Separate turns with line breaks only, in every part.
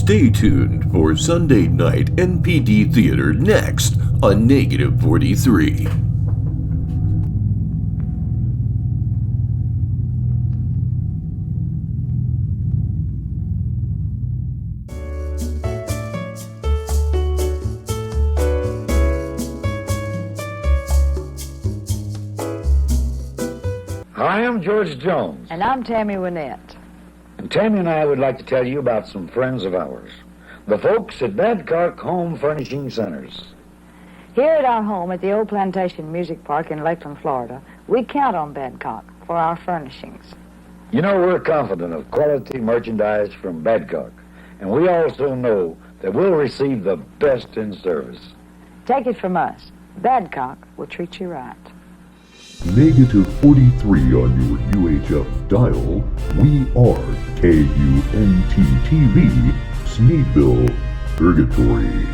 Stay tuned for Sunday Night NPD Theater next on Negative 43.
Hi, I'm George Jones.
And I'm Tammy Wynette.
And Tammy and I would like to tell you about some friends of ours, the folks at Badcock Home Furnishing Centers.
Here at our home at the Old Plantation Music Park in Lakeland, Florida, we count on Badcock for our furnishings.
You know, we're confident of quality merchandise from Badcock, and we also know that we'll receive the best in service.
Take it from us, Badcock will treat you right.
Negative 43 on your UHF dial. We are KUNT-TV, Sneedville, Purgatory.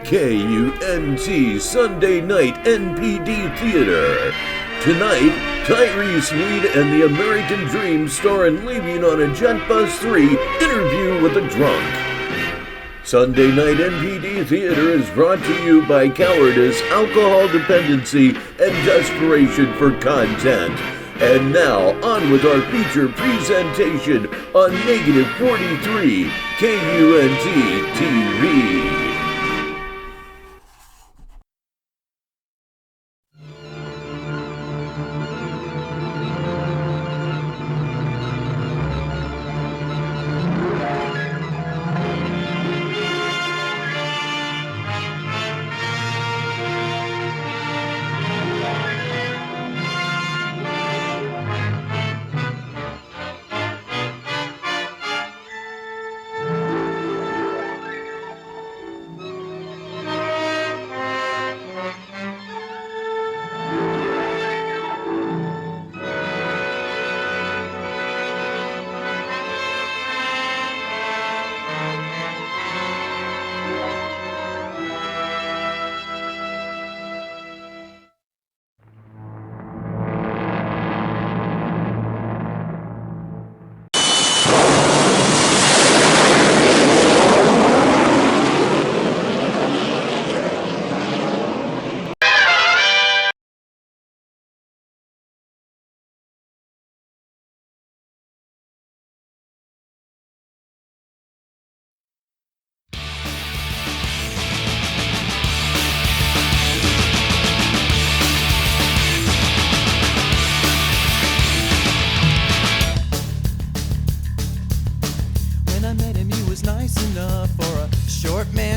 KUNT Sunday Night NPD Theater. Tonight, Tyree Sneed and the American Dream star in Leaving on a Jet Bus 3, Interview with a Drunk. Sunday Night NPD Theater is brought to you by cowardice, alcohol dependency, and desperation for content. And now, on with our feature presentation on Negative 43, KUNT-TV.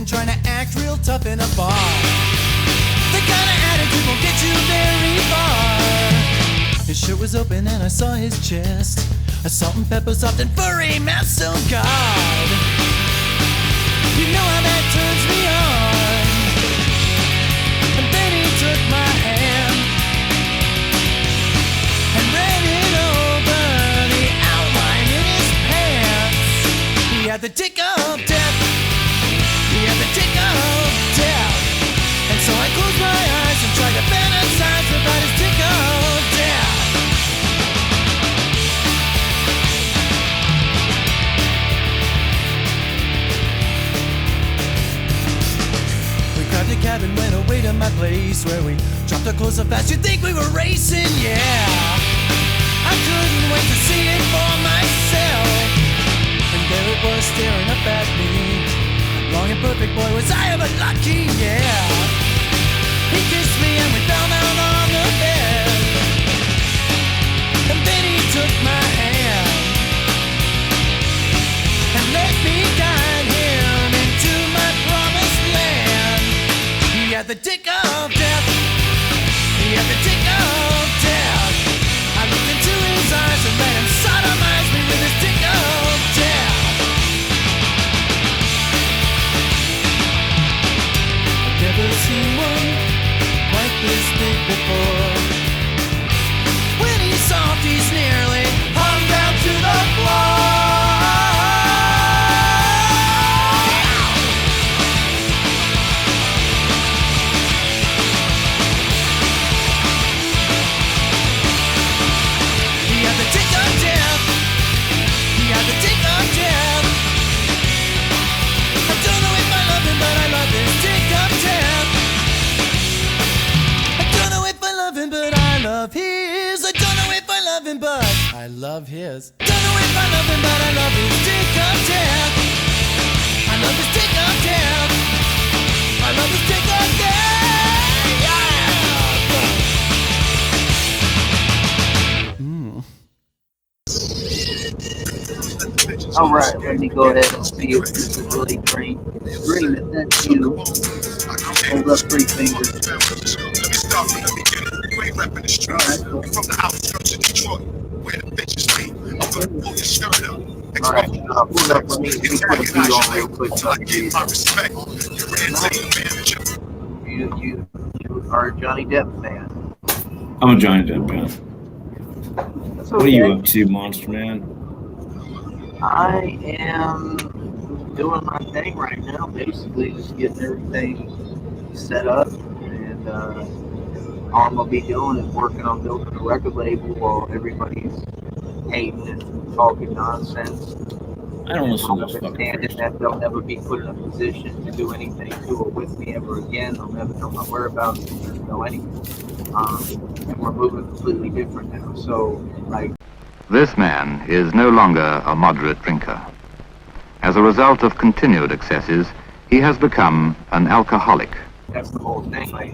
Trying to act real tough in a bar. The kind of attitude won't get you very far. His shirt was open and I saw his chest. A salt and pepper soft and furry mess, oh God. You know how that turns me on. And then he took my hand and read it over the outline in his pants. He had the tick of death. He had the tick of death. And so I closed my eyes and tried to fantasize about his tick of death. We grabbed a cab and went away to my place, where we dropped our clothes so fast you'd think we were racing, yeah. I couldn't wait to see it for myself. And there it was staring up at me. Long and perfect, boy, was I ever lucky, yeah. He kissed me and we fell down on the bed. And then he took my hand and let me guide him into my promised land. He had the tick of death. He had the tick of death. I looked into his eyes and let him sodomize me with his tick of death. Never seen one like this big before. When he's soft, he's nearly hung down to the floor. love his. Don't know if I love him, but I love his dick of death. I love his dick of death. I love his dick of death. Yeah.
All right, let me go ahead and see if this is really green. Green, is that you? Hold up 3 fingers. All right, cool. All right, hold up, let me put a beat on real quick. You are a Johnny Depp fan.
I'm a Johnny Depp fan.
That's
What are
okay.
you up to, Monster Man?
I am doing my thing right now, basically just getting everything set up, and all I'm gonna be doing is working on building a record label while everybody's hating and talking nonsense.
I don't listen to this fucking
Understanding
crap.
that they'll never be put in a position to do anything to or with me ever again. They'll never know my whereabouts, they'll never know anything. And we're moving completely different now. So, like,
This man is no longer a moderate drinker. As a result of continued excesses, he has become an alcoholic.
that's the whole thing. Like,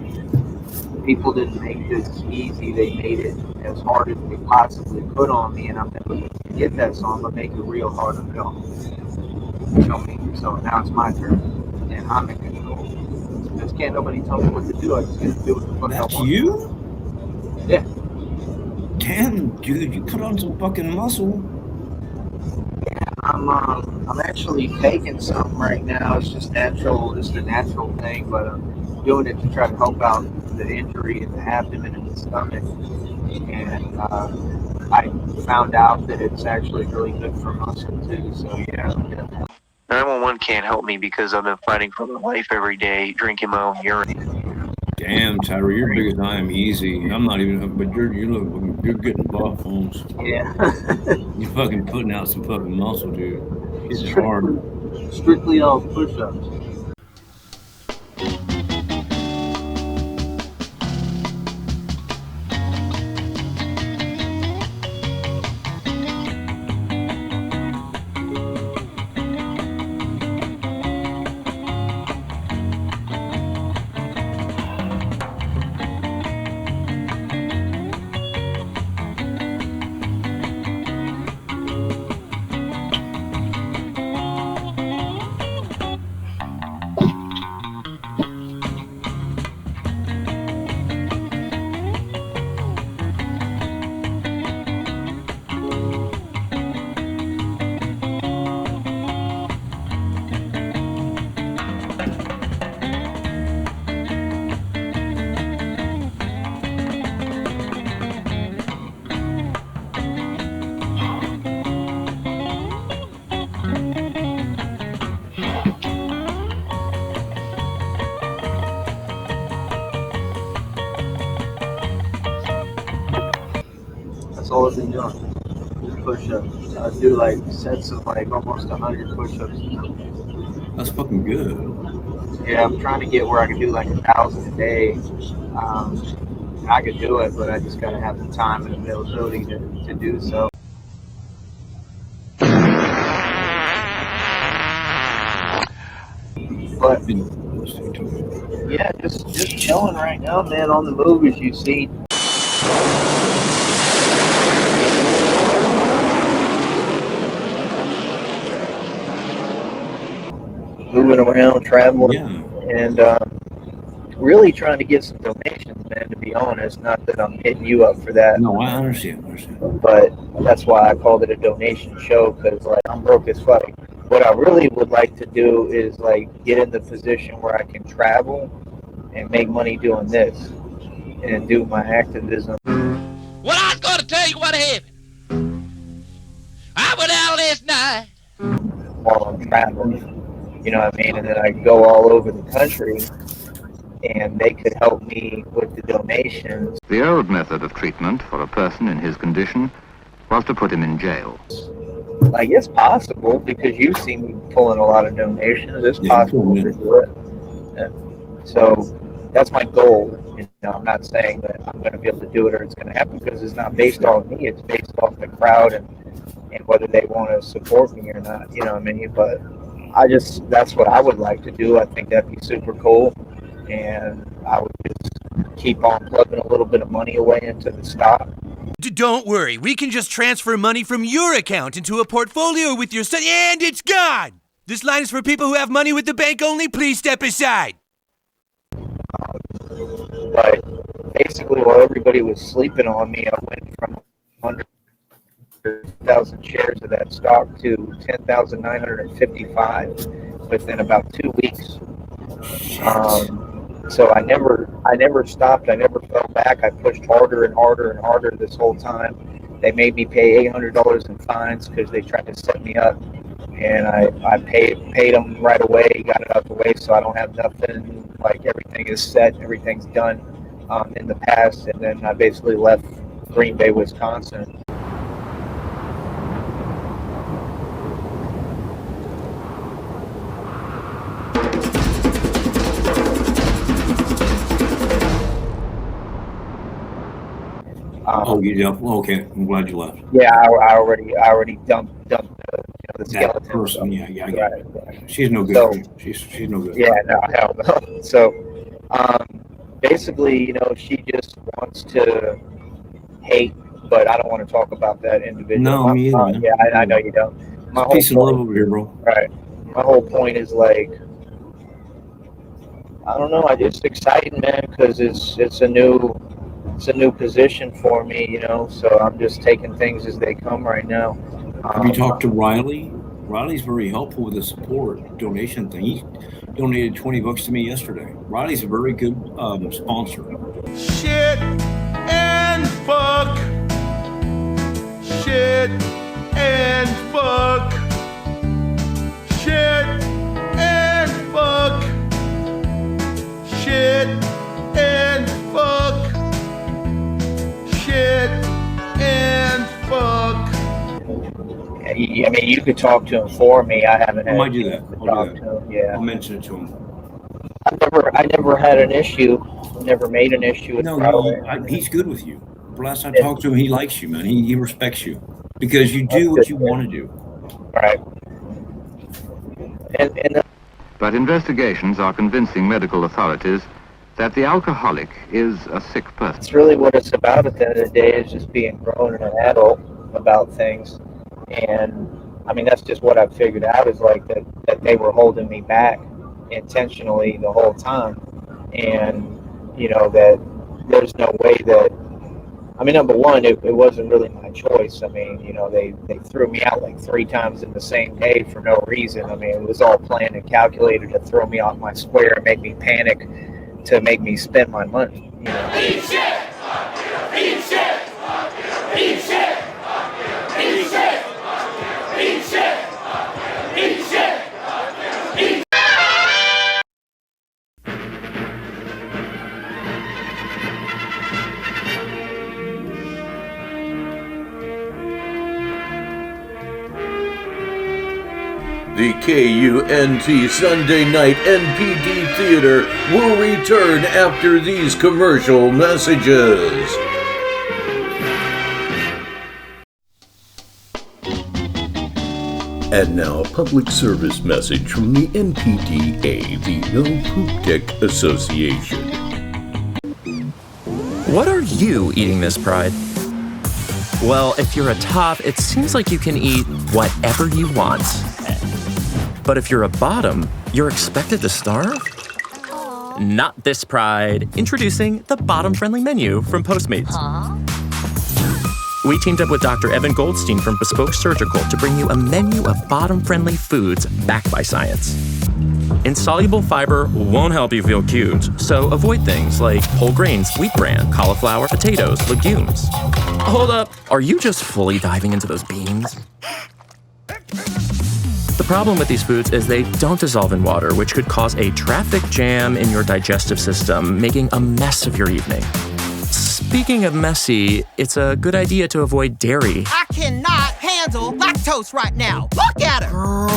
people didn't make this easy. They made it as hard as they possibly could on me, and I'm never going to get that, so I'm going to make it real hard on y'all. You know me? So now it's my turn, and I'm in control. Just can't nobody tell me what to do. I just got to do what the fuck I
That's
want.
you?
Yeah.
Damn, dude, you put on some fucking muscle.
I'm actually taking some right now. It's just natural. It's the natural thing, but I'm doing it to try to help out the injury in the abdomen and the stomach. And I found out that it's actually really good for muscle too. So yeah. 911 can't help me because I've been fighting for my life every day, drinking my own urine.
Damn, Tyree, you're big as I am. Easy. I'm not even, but you're getting buff, Holmes.
Yeah.
You're fucking putting out some fucking muscle, dude. It's hard.
Strictly all push-ups. That's all I've been doing. Push-ups. I do like sets of like almost 100 push-ups.
That's fucking good.
Yeah, I'm trying to get where I can do like 1,000 a day. I could do it, but I just gotta have the time and availability to do so. But yeah, just chilling right now, man. On the move, as you see. Moving around, traveling, and really trying to get some donations, man, to be honest. Not that I'm hitting you up for that.
No, I understand.
But that's why I called it a donation show, because like I'm broke as fuck. What I really would like to do is like get in the position where I can travel and make money doing this and do my activism.
Well, I was going to tell you what happened. I went out last night
while I'm traveling. You know what I mean? And then I go all over the country, and they could help me with the donations.
The old method of treatment for a person in his condition was to put him in jail.
Like, it's possible, because you see me pulling a lot of donations. It's possible to do it. Yeah. So that's my goal, you I'm not saying that I'm going to be able to do it or it's going to happen, because it's not based on me. It's based off the crowd and whether they want to support me or not. You know what I mean? But that's what I would like to do. I think that'd be super cool. And I would just keep on plugging a little bit of money away into the stock.
Don't worry, we can just transfer money from your account into a portfolio with your son, and it's gone! This line is for people who have money with the bank only. Please step aside.
But basically, while everybody was sleeping on me, I went from 100,000 shares of that stock to 10,955 within about 2 weeks. So I never stopped. I never fell back. I pushed harder and harder and harder this whole time. They made me pay $800 in fines because they tried to set me up, and I paid them right away, got it out the way, so I don't have nothing. Like, everything is set, everything's done in the past, and then I basically left Green Bay, Wisconsin.
Okay. I'm glad you left.
Yeah, I already dumped the skeleton.
That person,
so.
I got it. She's no good.
So,
she's no good.
Yeah, no, hell no. So, basically, she just wants to hate, but I don't want to talk about that individual.
No, me either.
Yeah, I know you don't.
Peace and love over here, bro.
Right. My whole point is, like, I don't know. It's exciting, man, because it's a new position for me, so I'm just taking things as they come right now.
Have you talked to Riley? Riley's very helpful with the support donation thing. He donated $20 to me yesterday. Riley's a very good sponsor.
Shit and fuck. Shit and fuck. Shit and fuck. Shit and fuck. Shit and fuck.
I mean, you could talk to him for me. I haven't.
I might do that.
Yeah.
I'll mention it to him.
I never had an issue. Never made an issue with
he's good with you. The last time I talked to him, he likes you, man. He respects you because you do what you want to do.
Right.
But investigations are convincing medical authorities that the alcoholic is a sick person.
It's really what it's about at the end of the day, is just being grown and an adult about things. And I mean, that's just what I've figured out, is like that they were holding me back intentionally the whole time. And, that there's no way that, I mean, number one, it wasn't really my choice. I mean, they threw me out like 3 times in the same day for no reason. I mean, it was all planned and calculated to throw me off my square and make me panic, to make me spend my money.
Eat shit! Eat shit! Eat shit! Eat shit! Eat shit! Eat shit! Eat.
The KUNT Sunday Night NPD Theater will return after these commercial messages. And now, a public service message from the NPDA, the No Poop Dick Association.
What are you eating, Miss Pride? Well, if you're a top, it seems like you can eat whatever you want. But if you're a bottom, you're expected to starve? Not this Pride. Introducing the bottom-friendly menu from Postmates. We teamed up with Dr. Evan Goldstein from Bespoke Surgical to bring you a menu of bottom-friendly foods backed by science. Insoluble fiber won't help you feel cute, so avoid things like whole grains, wheat bran, cauliflower, potatoes, legumes. Hold up, are you just fully diving into those beans? The problem with these foods is they don't dissolve in water, which could cause a traffic jam in your digestive system, making a mess of your evening. Speaking of messy, it's a good idea to avoid dairy.
I cannot handle lactose right now. Look at her!
Girl.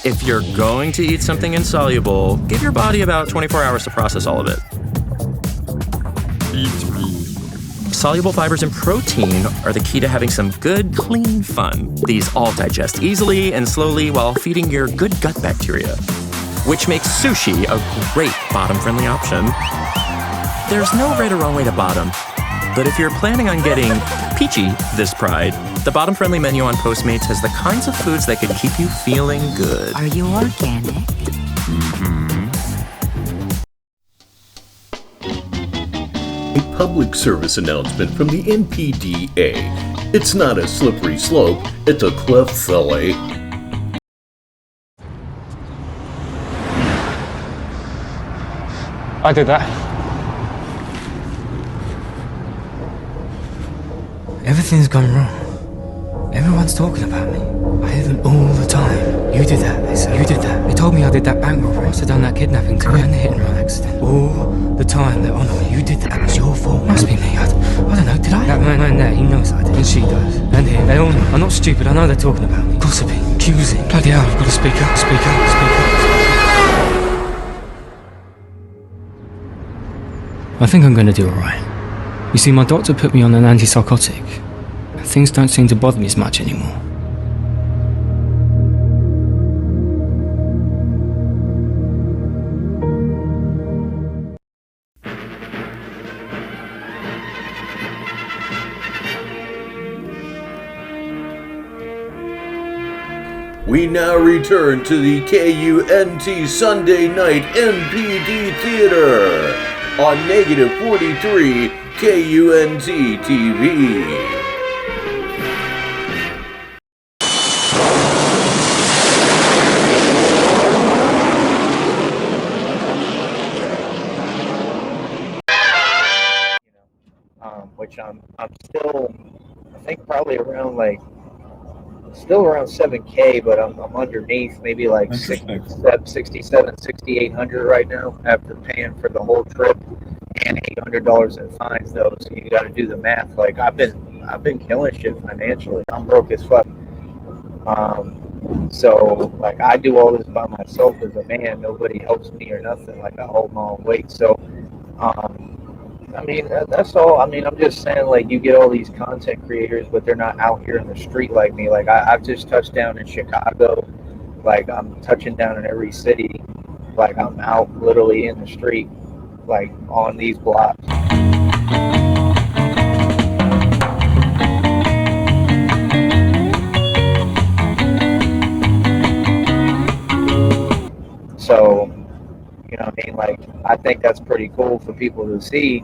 If you're going to eat something insoluble, give your body about 24 hours to process all of it. Feeds me. Soluble fibers and protein are the key to having some good, clean fun. These all digest easily and slowly while feeding your good gut bacteria, which makes sushi a great bottom-friendly option. There's no right or wrong way to bottom, but if you're planning on getting peachy this Pride, the bottom-friendly menu on Postmates has the kinds of foods that could keep you feeling good.
Are you organic?
A public service announcement from the NPDA. It's not a slippery slope, it's a cliff, silly.
I did that.
Everything's gone wrong. Everyone's talking about me. I hear them all the time. You did that, they say. You did that. They told me I did that bank robbery. I must have done that kidnapping too. And the hit and run accident. All the time they're on me. You did that. That was your fault. Must be me. I don't know, did I? That man there, he knows I did. And she does. And here, they all know. I'm not stupid. I know they're talking about me. Gossiping, accusing. Bloody hell, I've got to speak up, speak up, speak up. I think I'm going to do alright. You see, my doctor put me on an antipsychotic. Things don't seem to bother me as much anymore.
We now return to the KUNT Sunday Night NPD Theater on negative 43 KUNT-TV.
Which I'm still, I think probably around still around 7K, but I'm underneath maybe like 67, 6,800 right now after paying for the whole trip and $800 in fines though. So you got to do the math. Like I've been killing shit financially. I'm broke as fuck. So like I do all this by myself as a man. Nobody helps me or nothing. Like I hold my own weight. So, I mean, that's all. I mean, I'm just saying, like, you get all these content creators, but they're not out here in the street like me. Like, I've just touched down in Chicago. Like, I'm touching down in every city. Like, I'm out literally in the street, like, on these blocks. So, you know what I mean? Like, I think that's pretty cool for people to see.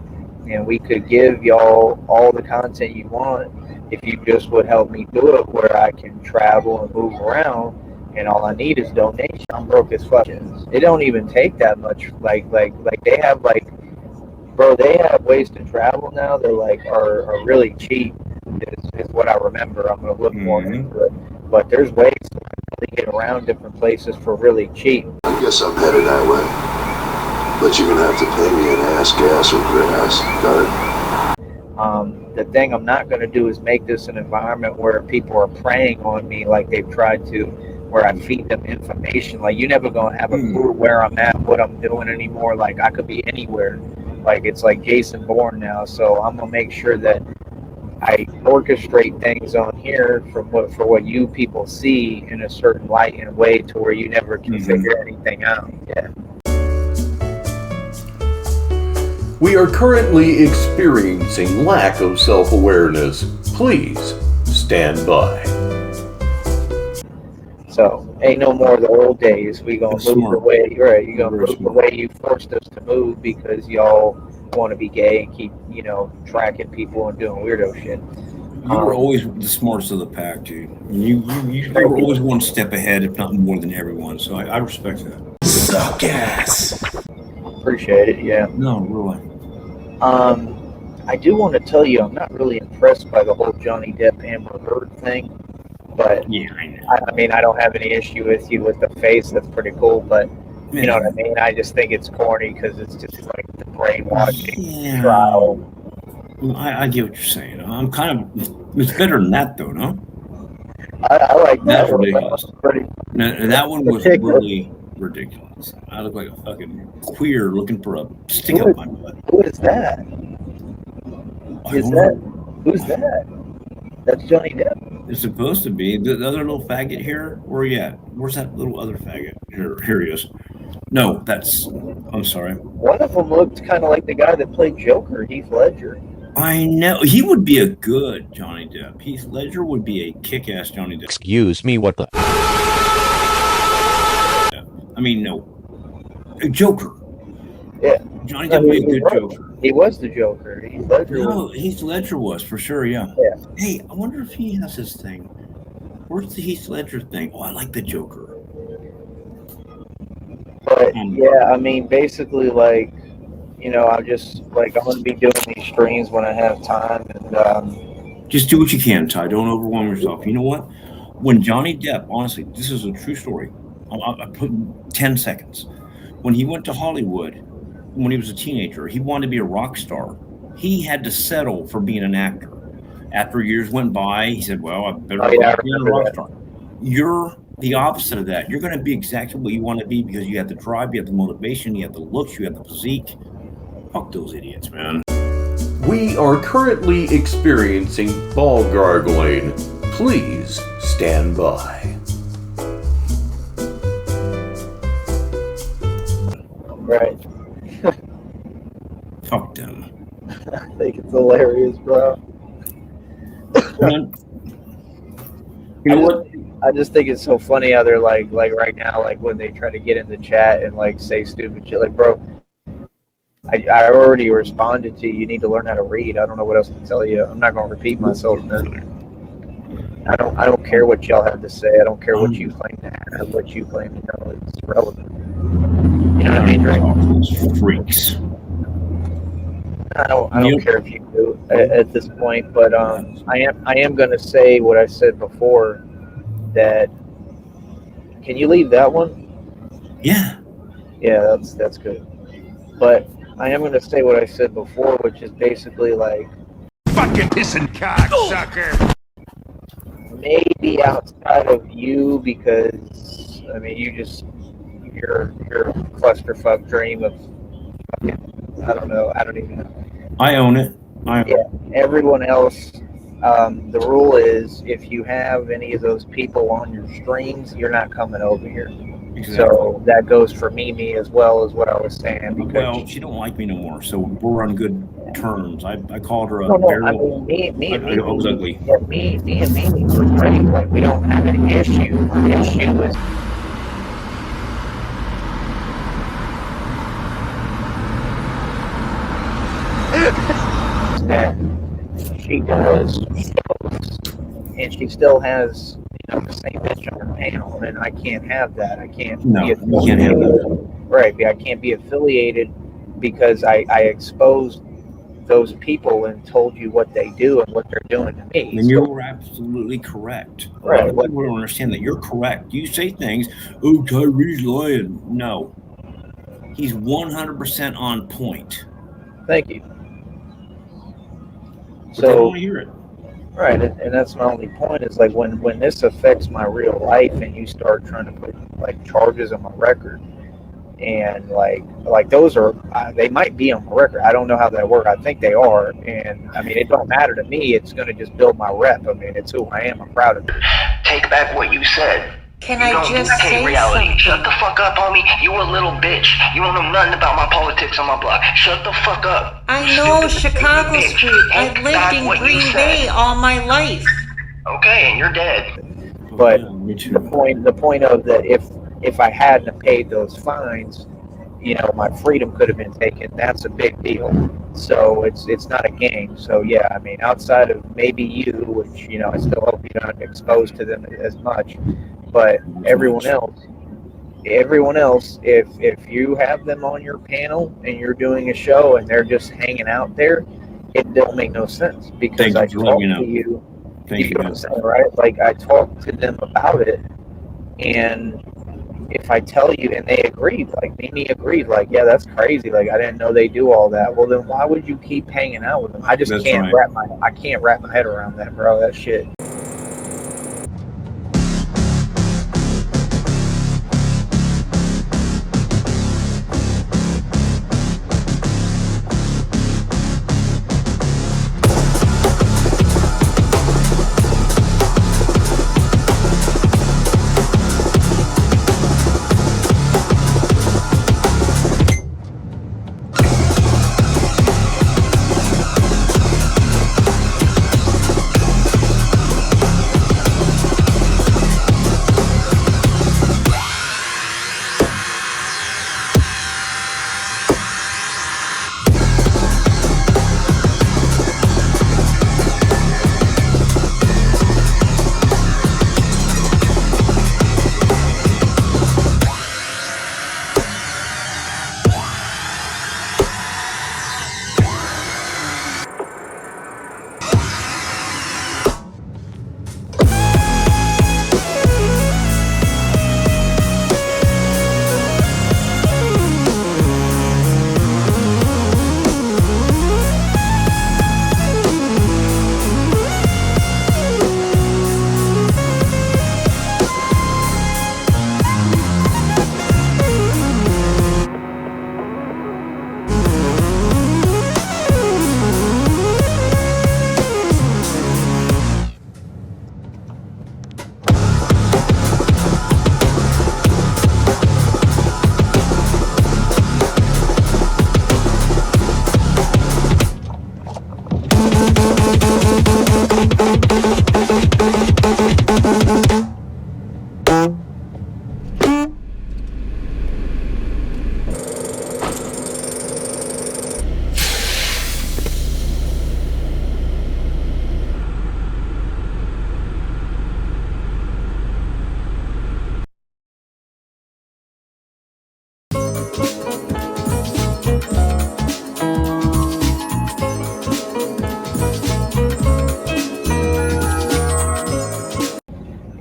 And we could give y'all all the content you want if you just would help me do it, where I can travel and move around, and all I need is donation. I'm broke as fuck. It don't even take that much. Like they have bro, they have ways to travel now that are really cheap. Is what I remember. I'm gonna look more into it, but there's ways to really get around different places for really cheap.
I guess I'm headed that way. But you're gonna have to pay me in ass gas or grass. Got
it? The thing I'm not gonna do is make this an environment where people are preying on me like they've tried to, where I feed them information. Like, you're never gonna have a clue where I'm at, what I'm doing anymore. Like, I could be anywhere. Like, it's like Jason Bourne now. So I'm gonna make sure that I orchestrate things on here for what you people see in a certain light and way to where you never can figure anything out. Yeah.
We are currently experiencing lack of self-awareness. Please stand by.
So, ain't no more of the old days. We gonna move the way, right? You gonna move the way you forced us to move because y'all want to be gay and keep, tracking people and doing weirdo shit.
You were always the smartest of the pack, dude. You were always one step ahead, if not more than everyone. So I respect that.
Suck ass.
Appreciate it. Yeah.
No, really.
I do want to tell you, I'm not really impressed by the whole Johnny Depp Amber Heard thing, but
yeah, I know.
I mean, I don't have any issue with you with the face. That's pretty cool, but you know what I mean? I just think it's corny because it's just like the brainwashing trial.
I get what you're saying. I'm kind of, it's better than that though, no?
I like that.
That's ridiculous. That one was really ridiculous. I look like a fucking queer looking for a stick up my butt.
Who is that? Is that? Who's that? That's Johnny Depp.
It's supposed to be. The other little faggot here? Where he at? Where's that little other faggot? Here he is. No, that's... I'm sorry.
One of them looked kind of like the guy that played Joker, Heath Ledger.
I know. He would be a good Johnny Depp. Heath Ledger would be a kick-ass Johnny Depp.
Excuse me, what the...
I mean, no. A Joker.
Yeah.
Johnny Depp would be a good Joker.
He was the Joker. Heath Ledger was.
Heath Ledger was, for sure, yeah. Hey, I wonder if he has his thing. Where's the Heath Ledger thing? Oh, I like the Joker.
But, yeah, I mean, basically, like, you know, I'm just, like, I'm going to be doing these streams when I have time. And
just do what you can, Ty. Don't overwhelm yourself. You know what? When Johnny Depp, honestly, this is a true story. I put 10 seconds. When he went to Hollywood, when he was a teenager, he wanted to be a rock star. He had to settle for being an actor. After years went by, he said, well, I better be a rock star. You're the opposite of that. You're going to be exactly what you want to be because you have the drive, you have the motivation, you have the looks, you have the physique. Fuck those idiots, man.
We are currently experiencing ball gargling. Please stand by.
Right.
Fuck them.
I think it's hilarious, bro. I just think it's so funny how they're like right now, like when they try to get in the chat and like say stupid shit. Like, bro, I already responded to you. You need to learn how to read. I don't know what else to tell you. I'm not going to repeat myself. I don't care what y'all have to say. I don't care what you claim to have, what you claim to know. It's irrelevant. You know what I mean, right?
Freaks.
I don't care if you do at this point, but I am going to say what I said before. That can you leave that one?
Yeah.
Yeah, that's good. But I am going to say what I said before, which is basically like
fucking pissing cocksucker.
Maybe outside of you, because I mean, your clusterfuck dream of fucking, I don't know. I don't even know.
I own it.
Everyone else. The rule is if you have any of those people on your streams, you're not coming over here. Exactly. So that goes for Mimi as well as what I was saying. Because
well, she don't like me no more, so we're on good terms. I called her a
barrel. I mean,
I was ugly.
Yeah, me and Mimi were great. Like, we don't have any issue. The issue is that she does shows, and she still has, you know, the same bitch on her panel, and I can't have that. I can't be affiliated. Right, I can't be affiliated because I exposed those people and told you what they do and what they're doing to me.
And you're absolutely correct.
Right.
People don't understand that. You're correct. You say things, oh, Tyree's lying. No. He's 100% on point.
Thank you.
But I want to hear it.
Right, and that's my only point is like when this affects my real life and you start trying to put like charges on my record, and like those are they might be on my record. I don't know how that works. I think they are, and I mean it don't matter to me. It's going to just build my rep. I mean it's who I am. I'm proud of it.
Take back what you said.
Can I just say
reality.
something?
Shut the fuck up, homie. You a little bitch. You don't know nothing about my politics on my block. Shut the fuck up.
I know Chicago Street. I've lived in Green Bay all my life.
Okay, and you're dead.
But the point of that, if I hadn't paid those fines, you know, my freedom could have been taken. That's a big deal. So it's not a game. So yeah, I mean, outside of maybe you, which you know, I still hope you're not exposed to them as much. But everyone else, if you have them on your panel and you're doing a show and they're just hanging out there, it don't make no sense because I talked to you. You know what I'm saying, right? Like I talked to them about it, and if I tell you and they agreed, like Mimi agreed, like yeah, that's crazy. Like I didn't know they do all that. Well, then why would you keep hanging out with them? I just can't wrap my head around that, bro. That shit.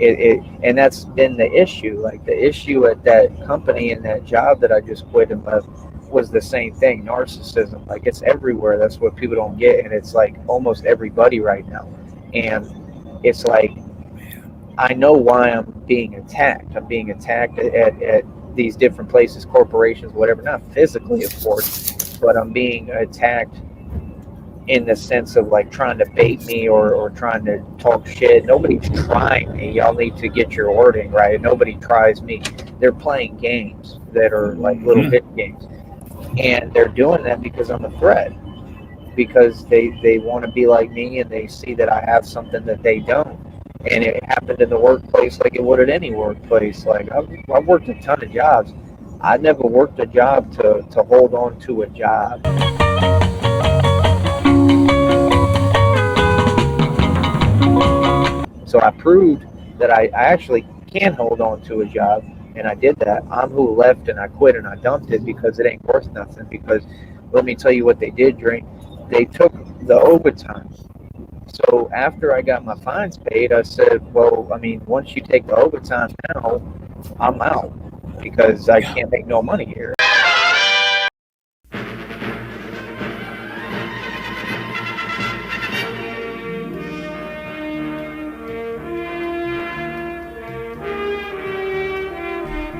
And that's been the issue. Like the issue at that company and that job that I just quit and left was the same thing, narcissism. Like it's everywhere. That's what people don't get, and it's like almost everybody right now. And it's like I know why I'm being attacked. I'm being attacked at these different places, corporations, whatever. Not physically, of course, but I'm being attacked in the sense of like trying to bait me or trying to talk shit. Nobody's trying me. Y'all need to get your wording right. Nobody tries me. They're playing games that are like little hit games. And they're doing that because I'm a threat. Because they want to be like me and they see that I have something that they don't. And it happened in the workplace like it would at any workplace. Like I've worked a ton of jobs. I never worked a job to hold on to a job. So I proved that I actually can hold on to a job, and I did that. I'm who left and I quit and I dumped it because it ain't worth nothing. Because let me tell you what they did, Drink. They took the overtime. So after I got my fines paid, I said, well, I mean, once you take the overtime now, I'm out because I can't make no money here.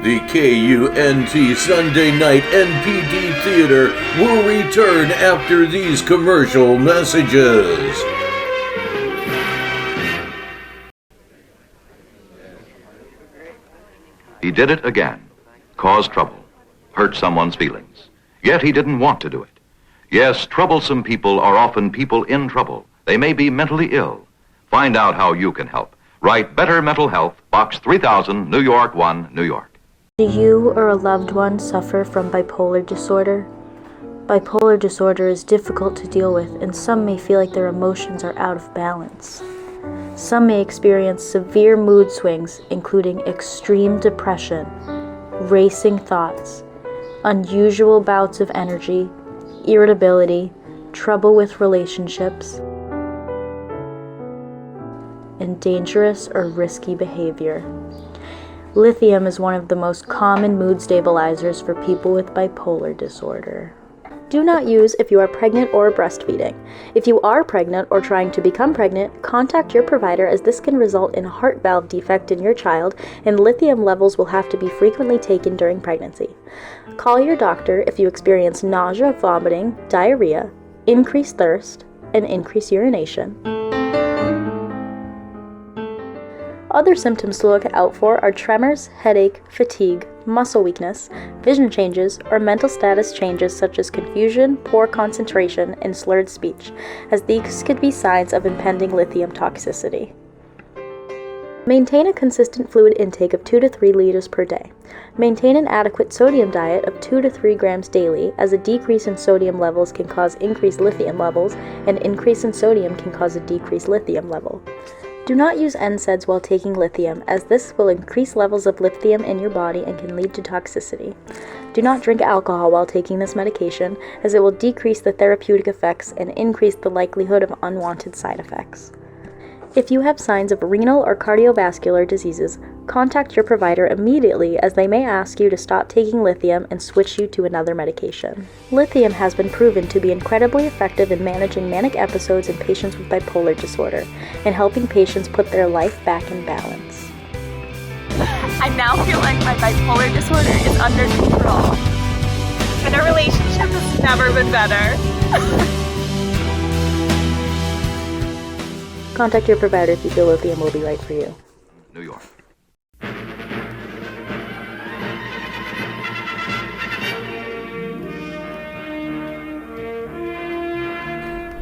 The KUNT Sunday Night NPD Theater will return after these commercial messages.
He did it again. Caused trouble. Hurt someone's feelings. Yet he didn't want to do it. Yes, troublesome people are often people in trouble. They may be mentally ill. Find out how you can help. Write Better Mental Health, Box 3000, New York 1, New York.
Do you or a loved one suffer from bipolar disorder? Bipolar disorder is difficult to deal with, and some may feel like their emotions are out of balance. Some may experience severe mood swings, including extreme depression, racing thoughts, unusual bouts of energy, irritability, trouble with relationships, and dangerous or risky behavior. Lithium is one of the most common mood stabilizers for people with bipolar disorder. Do not use if you are pregnant or breastfeeding. If you are pregnant or trying to become pregnant, contact your provider as this can result in a heart valve defect in your child, and lithium levels will have to be frequently taken during pregnancy. Call your doctor if you experience nausea, vomiting, diarrhea, increased thirst, and increased urination. Other symptoms to look out for are tremors, headache, fatigue, muscle weakness, vision changes, or mental status changes such as confusion, poor concentration, and slurred speech, as these could be signs of impending lithium toxicity. Maintain a consistent fluid intake of 2 to 3 liters per day. Maintain an adequate sodium diet of 2 to 3 grams daily, as a decrease in sodium levels can cause increased lithium levels, and increase in sodium can cause a decreased lithium level. Do not use NSAIDs while taking lithium, as this will increase levels of lithium in your body and can lead to toxicity. Do not drink alcohol while taking this medication, as it will decrease the therapeutic effects and increase the likelihood of unwanted side effects. If you have signs of renal or cardiovascular diseases, contact your provider immediately, as they may ask you to stop taking lithium and switch you to another medication. Lithium has been proven to be incredibly effective in managing manic episodes in patients with bipolar disorder and helping patients put their life back in balance.
I now feel like my bipolar disorder is under control, and our relationship has never been better.
Contact your provider if you feel lithium will be right for you.
New York.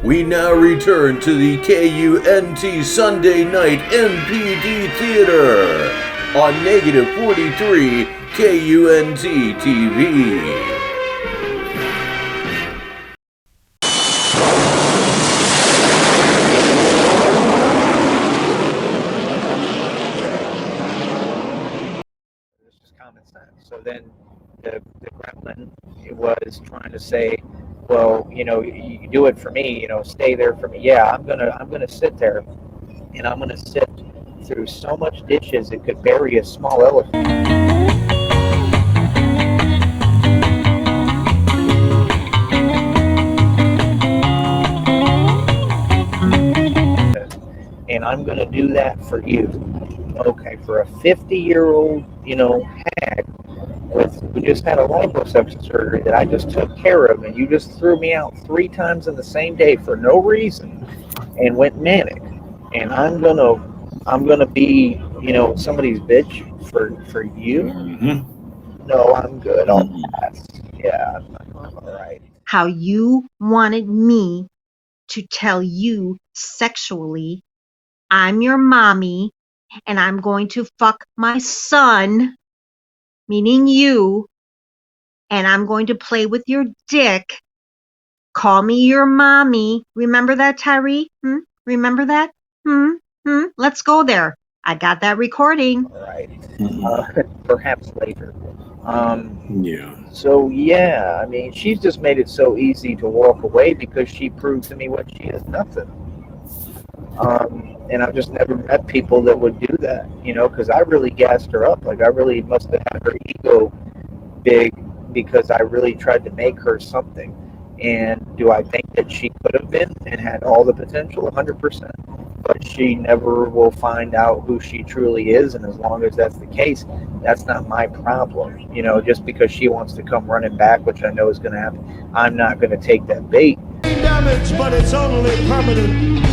We now return to the KUNT Sunday Night NPD Theater on Negative 43 KUNT-TV.
So then the gremlin was trying to say, well, you know, you do it for me, you know, stay there for me. Yeah, I'm gonna sit there, and I'm gonna sit through so much ditches it could bury a small elephant. And I'm going to do that for you. Okay, for a 50-year-old, hag who just had a liposuction surgery that I just took care of, and you just threw me out 3 times in the same day for no reason and went manic. And I'm gonna be, somebody's bitch for you?
Mm-hmm.
No, I'm good. I'll pass. Yeah, I'm all right.
How you wanted me to tell you sexually, I'm your mommy, and I'm going to fuck my son, meaning you, and I'm going to play with your dick. Call me your mommy. Remember that, Tyree? Remember that? Let's go there. I got that recording.
All right. Perhaps later.
Yeah.
So, yeah, I mean, she's just made it so easy to walk away because she proved to me what she is, nothing. And I've just never met people that would do that, because I really gassed her up. Like, I really must have had her ego big because I really tried to make her something. And do I think that she could have been and had all the potential? 100%. But she never will find out who she truly is, and as long as that's the case, that's not my problem. Just because she wants to come running back, which I know is going to happen, I'm not going to take that bait.
Damage, but it's only permanent.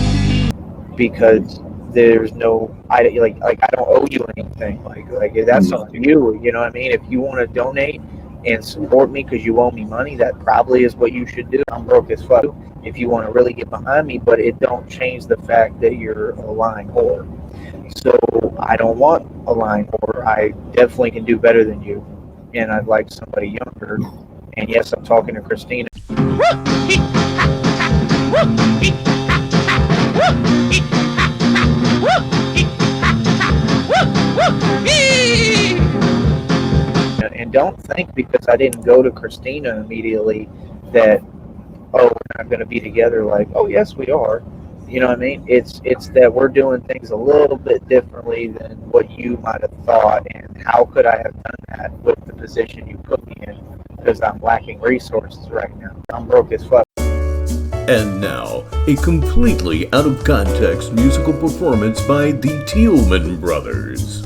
Because there's no, I don't owe you anything. Like that's on you. You know what I mean? If you want to donate and support me because you owe me money, that probably is what you should do. I'm broke as fuck. If you want to really get behind me, but it don't change the fact that you're a lying whore. So I don't want a lying whore. I definitely can do better than you, and I'd like somebody younger. And yes, I'm talking to Christina. And don't think because I didn't go to Christina immediately that, oh, we're not going to be together. Like, oh, yes, we are. You know what I mean? It's that we're doing things a little bit differently than what you might have thought. And how could I have done that with the position you put me in? Because I'm lacking resources right now. I'm broke as fuck.
And now, a completely out of context musical performance by the Tealman Brothers.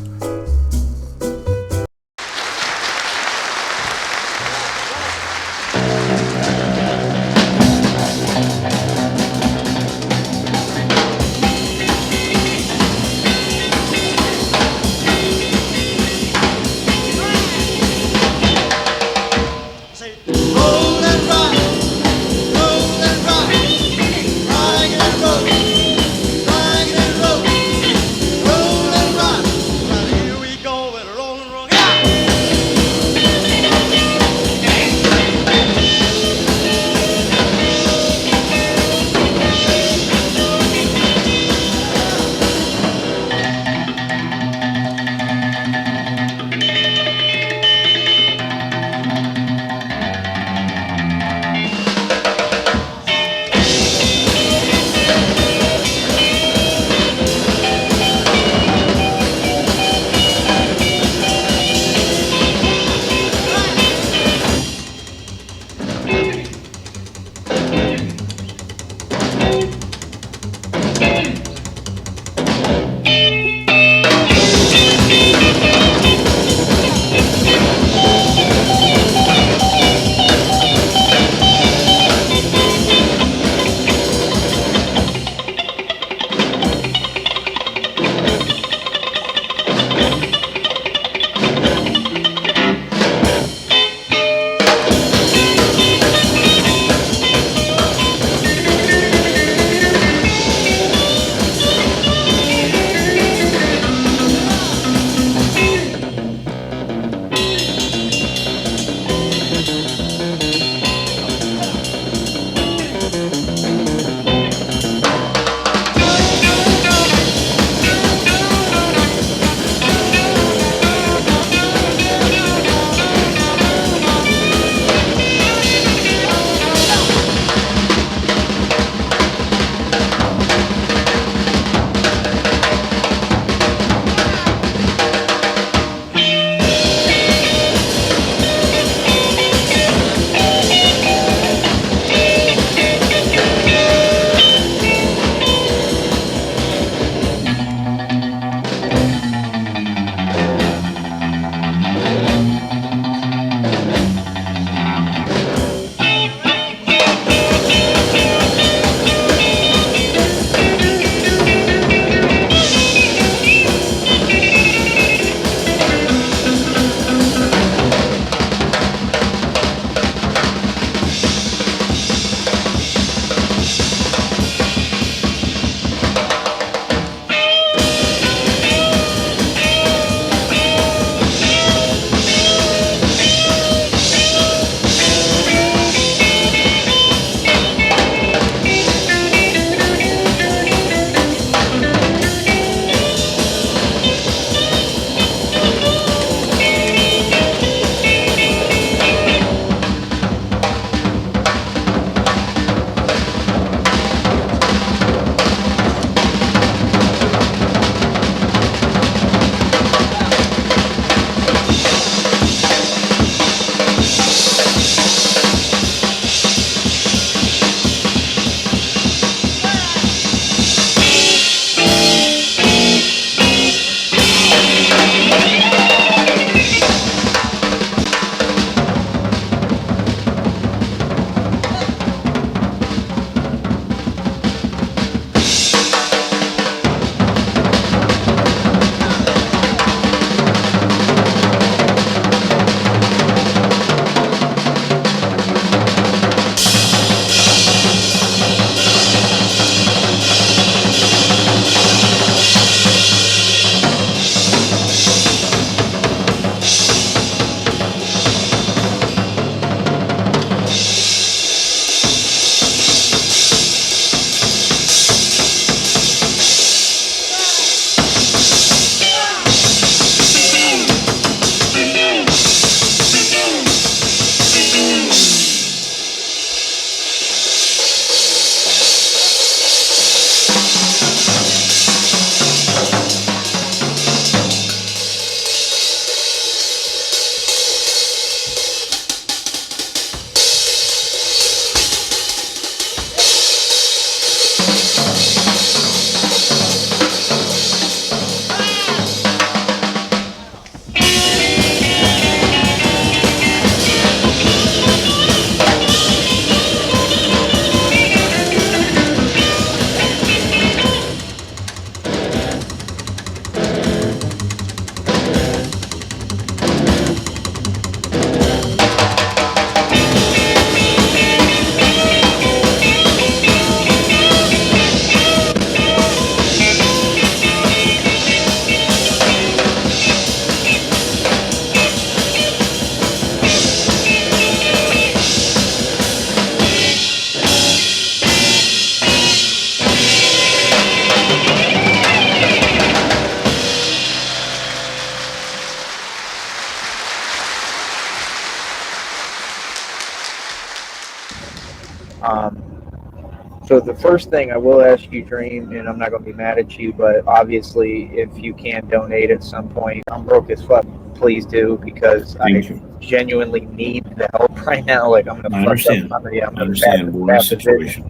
So the first thing I will ask you, Dream, and I'm not going to be mad at you, but obviously if you can donate at some point, I'm broke as fuck, please do, because I genuinely need the help right now. Like, I'm going to fuck up. I'm going to
understand. We're in a situation.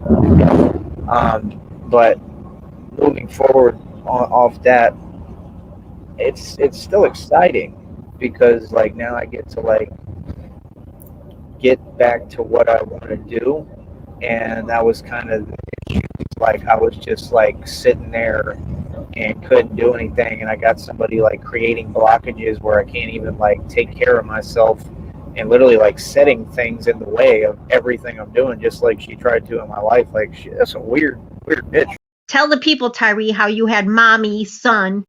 But moving forward off that, it's still exciting because, like, now I get to, like, get back to what I want to do. And that was kind of the issue. Like, I was just like sitting there and couldn't do anything, and I got somebody like creating blockages where I can't even like take care of myself, and literally like setting things in the way of everything I'm doing, just like she tried to in my life. Like, that's a weird bitch.
Tell the people, Tyree, how you had mommy's son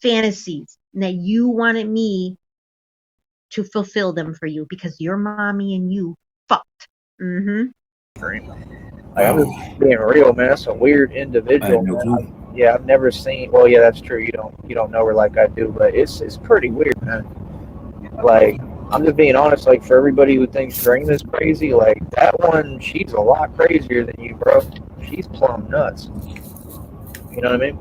fantasies, and that you wanted me to fulfill them for you because your mommy and you fucked.
Like, I'm just being real, man. That's a weird individual, man. I've never seen. Well, yeah, that's true. You don't know her like I do, but it's pretty weird, man. Like, I'm just being honest. Like, for everybody who thinks Dream is crazy, like, that one, she's a lot crazier than you, bro. She's plumb nuts. You know what I mean?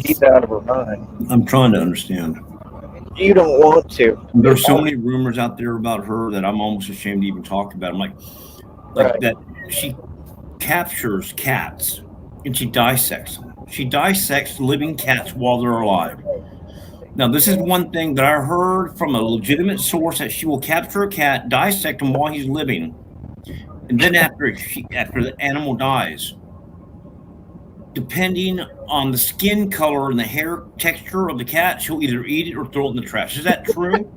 She's out of her mind.
I'm trying to understand.
You don't want to.
There's so many rumors out there about her that I'm almost ashamed to even talk about. I'm like that she captures cats and she dissects them. She dissects living cats while they're alive. Now, this is one thing that I heard from a legitimate source, that she will capture a cat, dissect him while he's living, and then after the animal dies, depending on the skin color and the hair texture of the cat, she'll either eat it or throw it in the trash. Is that true?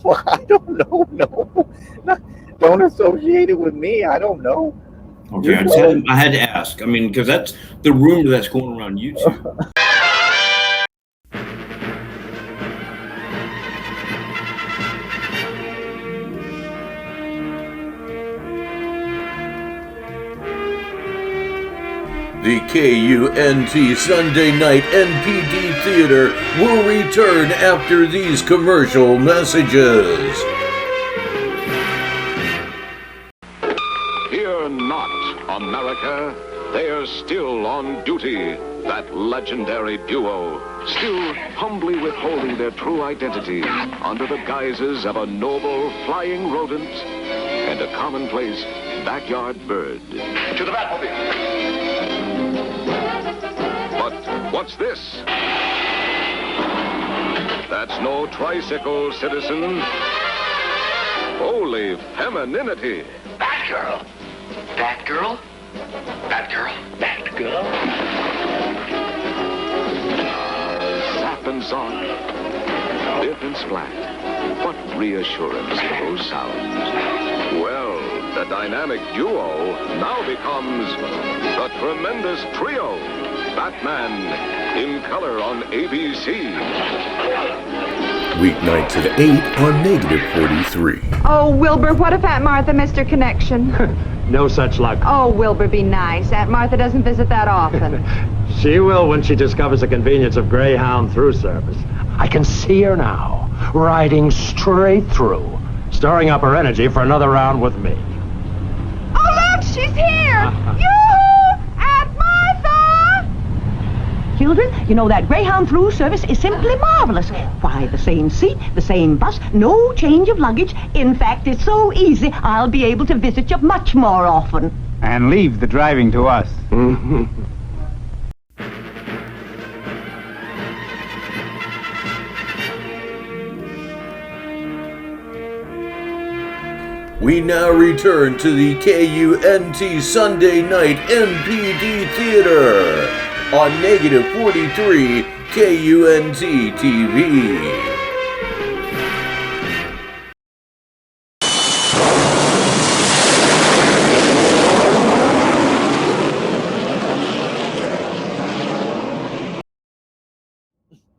Well, I don't know. No. Don't associate it with me. I don't know.
Okay, I had to ask. I mean, because that's the rumor that's going around YouTube.
The KUNT Sunday Night NPD Theater will return after these commercial messages.
Fear not, America. They are still on duty. That legendary duo, still humbly withholding their true identity under the guises of a noble flying rodent and a commonplace backyard bird. To the Batmobile! But what's this? That's no tricycle, citizen. Holy femininity.
Batgirl. Batgirl. Batgirl. Batgirl.
Zap and zonk. Dip and splat. What reassurance for those sounds. Well, the dynamic duo now becomes the tremendous trio. Batman, in color on ABC.
Weeknights at 8 on -43.
Oh, Wilbur, what if Aunt Martha missed her connection?
No such luck.
Oh, Wilbur, be nice. Aunt Martha doesn't visit that often.
She will when she discovers the convenience of Greyhound through service. I can see her now, riding straight through, storing up her energy for another round with me.
Oh, look, she's here! Yoo-hoo! Aunt Martha!
Children, you know that Greyhound through service is simply marvelous. Why, the same seat, the same bus, no change of luggage. In fact, it's so easy, I'll be able to visit you much more often.
And leave the driving to us.
We now return to the KUNT Sunday Night NPD Theater. on negative 43 KUNT-TV.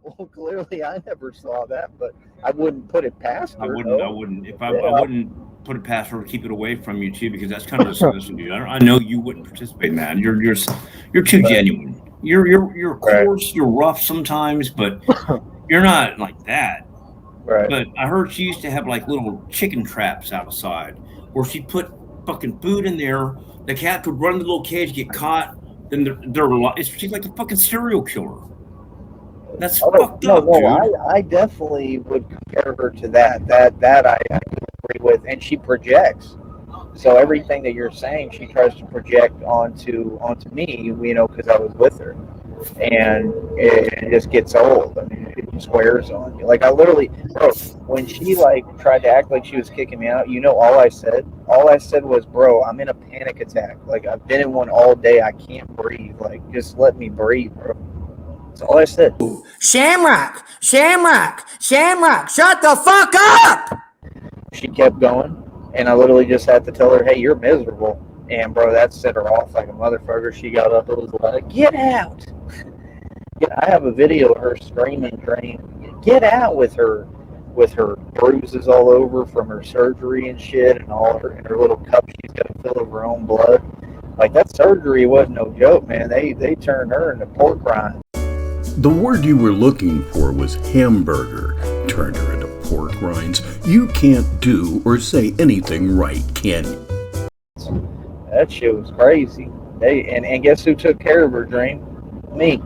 Well, clearly I never saw that, but I wouldn't put it past her.
I wouldn't. If I wouldn't put it past her to keep it away from you too, because that's kind of disgusting, dude. I know you wouldn't participate, man. You're too genuine. You're coarse. You're rough sometimes, but you're not like that.
Right.
But I heard she used to have like little chicken traps outside, where she put fucking food in there. The cat could run in the little cage, get caught. Then she's like a fucking serial killer. That's fucked up, dude.
I definitely would compare her to that. That I agree with, and she projects. So everything that you're saying, she tries to project onto me, you know, because I was with her, and it just gets old. I mean, it just wears on you. Like I literally, bro, when she like tried to act like she was kicking me out, you know, all I said was, bro, I'm in a panic attack. Like I've been in one all day. I can't breathe. Like just let me breathe, bro. That's all I said.
Shamrock, shut the fuck up!
She kept going, and I literally just had to tell her, hey, you're miserable. And, bro, that set her off like a motherfucker. She got up and was like, get out. I have a video of her screaming, get out, with her bruises all over from her surgery and shit, and all her little cup she's got to fill of her own blood. Like, that surgery wasn't no joke, man. They turned her into pork rind.
The word you were looking for was hamburger. Turned her into pork rinds. You can't do or say anything right, can you?
That shit was crazy. And guess who took care of her, Dream? Me.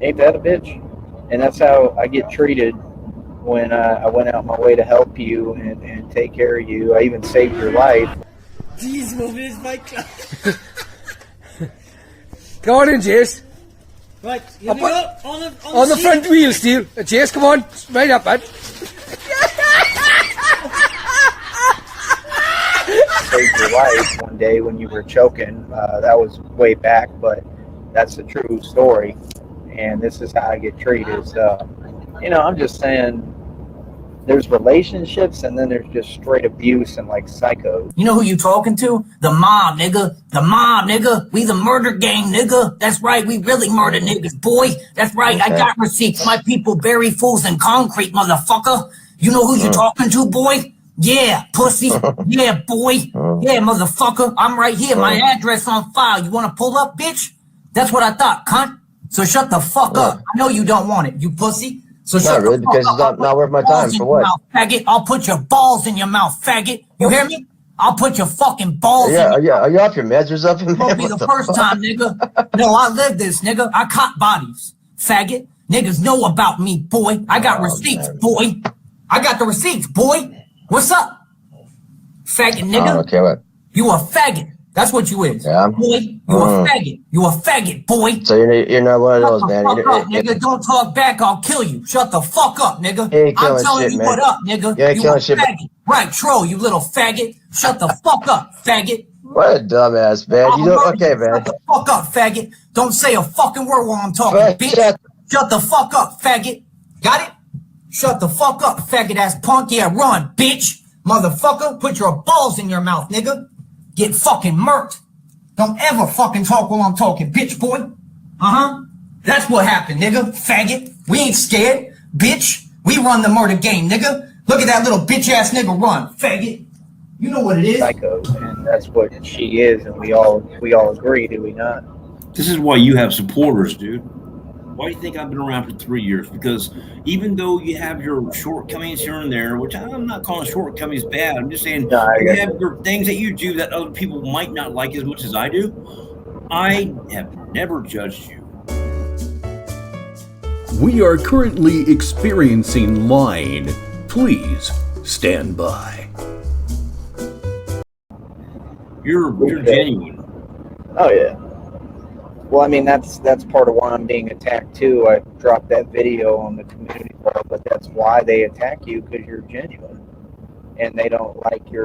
Ain't that a bitch? And that's how I get treated when I went out my way to help you and take care of you. I even saved your life.
Jeez, moving is my class.
Go on in, Jace.
Right, here we go.
On the front wheel, Steve. Jace, come on. Right up, man.
Saved your life one day when you were choking. That was way back, but that's a true story. And this is how I get treated. So, you know, I'm just saying, there's relationships, and then there's just straight abuse and like psychos.
You know who you talking to? The mob, nigga. The mob, nigga. We the murder gang, nigga. That's right. We really murder niggas, boy. That's right. Okay. I got receipts. My people bury fools in concrete, motherfucker. You know who you talking to, boy? Yeah, pussy. Yeah, boy. Yeah, motherfucker. I'm right here. My address on file. You want to pull up, bitch? That's what I thought, cunt. So shut the fuck up. I know you don't want it, you pussy. So
not really, because it's not worth my time. For what?
Mouth, faggot. I'll put your balls in your mouth, faggot. You hear me? I'll put your fucking balls in your mouth.
Are you off your meds or something?
It won't be the first time, nigga. No, I live this, nigga. I caught bodies, faggot. Niggas know about me, boy. I got receipts, boy. I got the receipts, boy. What's up? Faggot, nigga.
Okay, what?
You a faggot. That's what you is.
Yeah.
Boy, you a faggot. You a faggot, boy.
So you're not one of those, man.
Shut the fuck up, nigga. Don't talk back, I'll kill you. Shut the fuck up, nigga. I'm telling you what up, nigga.
You ain't killing shit.
Faggot. Right, troll, you little faggot. Shut the fuck up, faggot.
What a dumbass, man. You don't, okay, man.
Shut the fuck up, faggot. Don't say a fucking word while I'm talking, bitch. Shut the fuck up, faggot. Got it? Shut the fuck up, faggot ass punk. Yeah, run, bitch. Motherfucker, put your balls in your mouth, nigga. Get fucking murked. Don't ever fucking talk while I'm talking, bitch boy. That's what happened, nigga. Faggot. We ain't scared, bitch. We run the murder game, nigga. Look at that little bitch ass nigga run, faggot. You know what it is.
Psycho, and that's what she is, and we all agree, do we not?
This is why you have supporters, dude. Why do you think I've been around for 3 years? Because even though you have your shortcomings here and there, which I'm not calling shortcomings bad, I'm just saying you have your things that you do that other people might not like as much as I do. I have never judged you.
We are currently experiencing lying. Please stand by.
You're genuine.
Oh yeah. Well, I mean, that's part of why I'm being attacked too. I dropped that video on the community board, but that's why they attack you, because you're genuine, and they don't like your.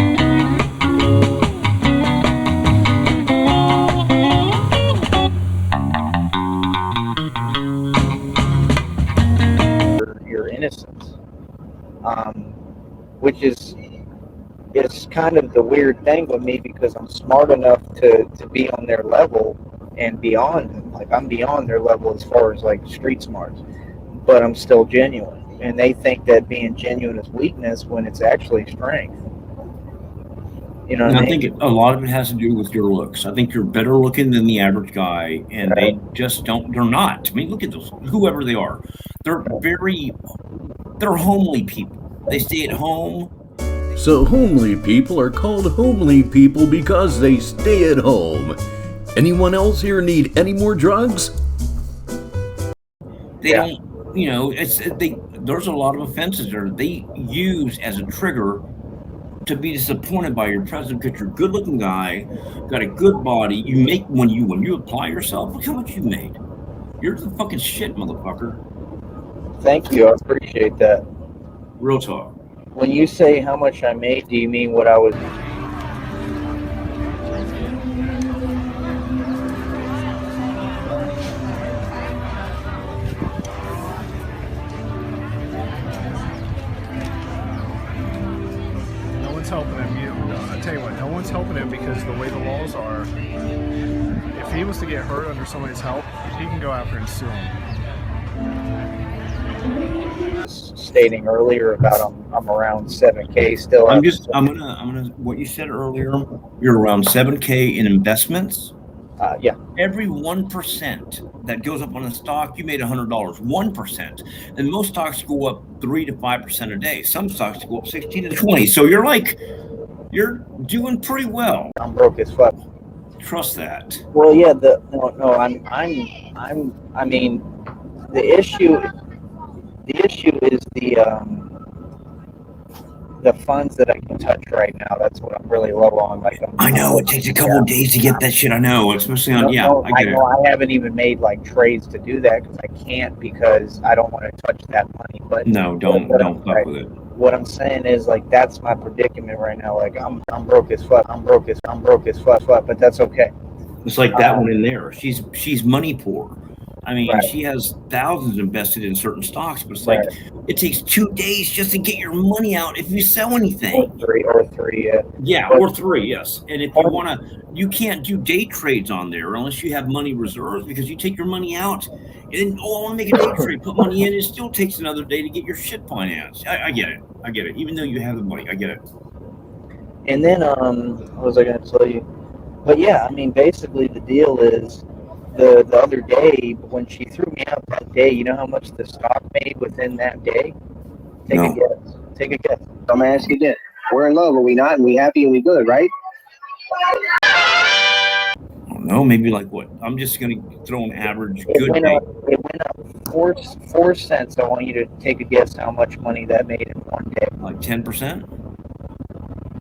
which is kind of the weird thing with me because I'm smart enough to be on their level and beyond. Like, I'm beyond their level as far as like street smarts, but I'm still genuine. And they think that being genuine is weakness when it's actually strength. You know what I mean?
I think a lot of it has to do with your looks. I think you're better looking than the average guy, and they just don't. They're not. I mean, look at those. Whoever they are, they're homely people. They stay at home.
So homely people are called homely people because they stay at home. Anyone else here need any more drugs?
They don't. You know, there's a lot of offenses there they use as a trigger to be disappointed by your president because you're a good-looking guy, got a good body. You make when you apply yourself. Look how much you made. You're the fucking shit, motherfucker.
Thank you. I appreciate that.
Real talk.
When you say how much I made, do you mean what I was?
Helping him. I tell you what, no one's helping him because the way the laws are, if he was to get hurt under somebody's help, he can go after and sue him.
Stating earlier about I'm around 7K still.
I'm gonna what you said earlier. You're around 7K in investments.
Yeah.
Every 1% that goes up on a stock, you made $100. 1%, and most stocks go up 3 to 5% a day. Some stocks go up 16 to 20. So you're doing pretty well.
I'm broke as fuck.
Trust that.
Well, yeah. I mean, the issue is the funds that I can touch right now. That's what I'm really low on. Like,
I know it takes a couple of days to get that shit. I know, especially on. I get it.
I haven't even made like trades to do that because I can't because I don't want to touch that money. But
no, don't fuck with it.
What I'm saying is like that's my predicament right now. Like I'm broke as fuck. I'm broke as fuck. But that's okay.
It's like that one in there. She's money poor. I mean, she has thousands invested in certain stocks, but it's like it takes 2 days just to get your money out if you sell anything.
Or three, yeah.
Yeah, or 3, yes. And if you want to, you can't do day trades on there unless you have money reserves because you take your money out and then, I want to make a day trade, put money in, it still takes another day to get your shit financed. I get it. I get it. Even though you have the money, I get it.
And then, what was I going to tell you? But yeah, I mean, basically the deal is, the other day when she threw me out that day, you know how much the stock made within that day? Take a guess.
I'm gonna ask you this. We're in love, are we not? And we happy and we good, right?
I don't know, maybe like what? I'm just gonna throw an average good day.
It went up 4 cents. I want you to take a guess how much money that made in one day.
Like 10%?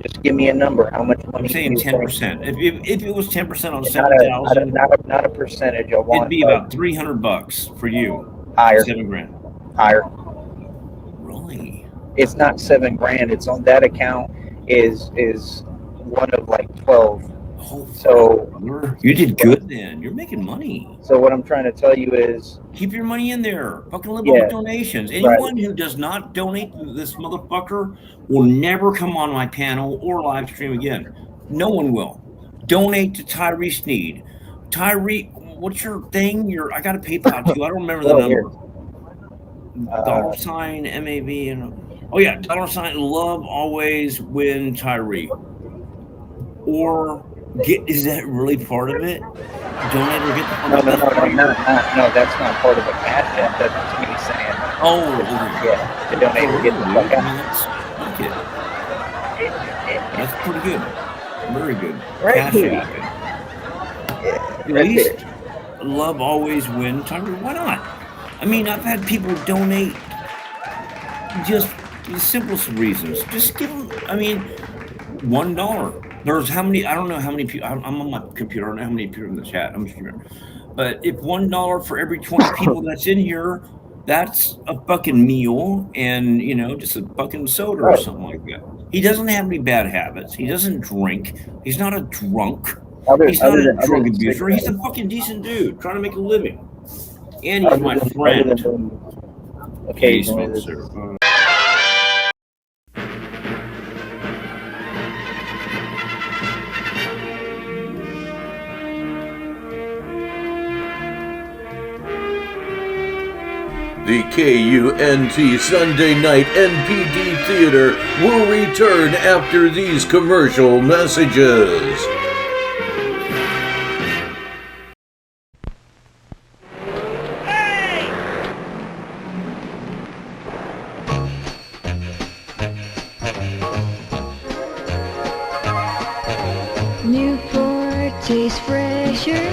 Just give me a number. How much money?
I'm saying 10%. If it was 10% on 7,000,
not a percentage.
It'd be about $300 for you.
Higher.
$7,000.
Higher.
Really?
It's not $7,000. It's on that account. Is one of like 12.
Oh, so you did good then. You're making money.
So what I'm trying to tell you is
keep your money in there. Fucking live with donations. Anyone who does not donate to this motherfucker will never come on my panel or live stream again. No one will. Donate to Tyree Sneed. Tyree, what's your thing? I got a PayPal to you. I don't remember the number. $ MAV and $ love always win Tyree. Or is that really part of it? Donate or get the
no, that's not part of the cash app. That's me saying. To donate or get the fuck out.
That's pretty good. Very good.
Right.
Cash app. At least love always win Tyree. Why not? I mean, I've had people donate just for the simplest reasons. Just give them, $1. There's how many, I don't know how many people, I'm on my computer, I don't know how many people in the chat, I'm just kidding. But if $1 for every 20 people that's in here, that's a fucking meal and, just a fucking soda or something like that. He doesn't have any bad habits. He doesn't drink. He's not a drunk. He's not a drug abuser. He's a fucking decent dude trying to make a living. And he's my friend.
Occasionally.
The KUNT Sunday Night NPD Theater will return after these commercial messages.
Newport tastes fresher,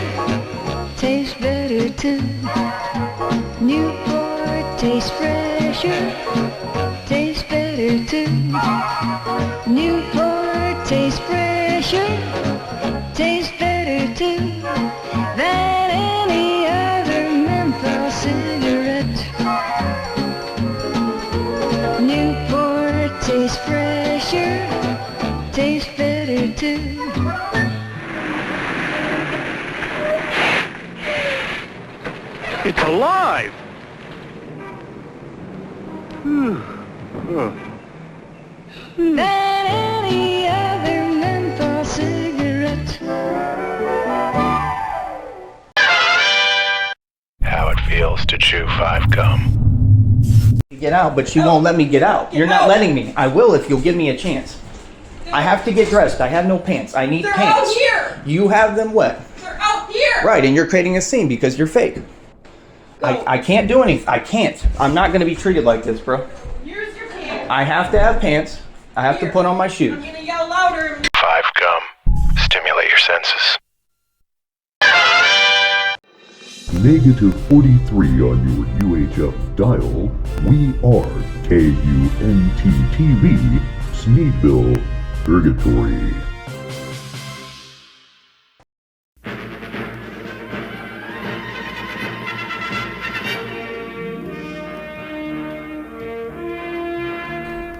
tastes better too. Newport tastes fresher, tastes better too. Newport tastes fresher, tastes better too than any other menthol cigarette. Newport tastes fresher, tastes better too.
It's alive!
Than any other menthol cigarette.
How it feels to chew 5 gum.
Get out, but she won't let me get out. You're not letting me. I will if you'll give me a chance. I have to get dressed. I have no pants. I need
They're
pants.
out here.
You have them wet.
They're out here.
Right, and you're creating a scene because you're fake. I can't do anything. I can't. I'm not going to be treated like this, bro.
Here's your pants.
I have to have pants. I have to put on my shoes.
I'm gonna yell louder.
5 gum. Stimulate your senses.
Negative 43 on your UHF dial. We are KUNT-TV, Sneedville, Purgatory.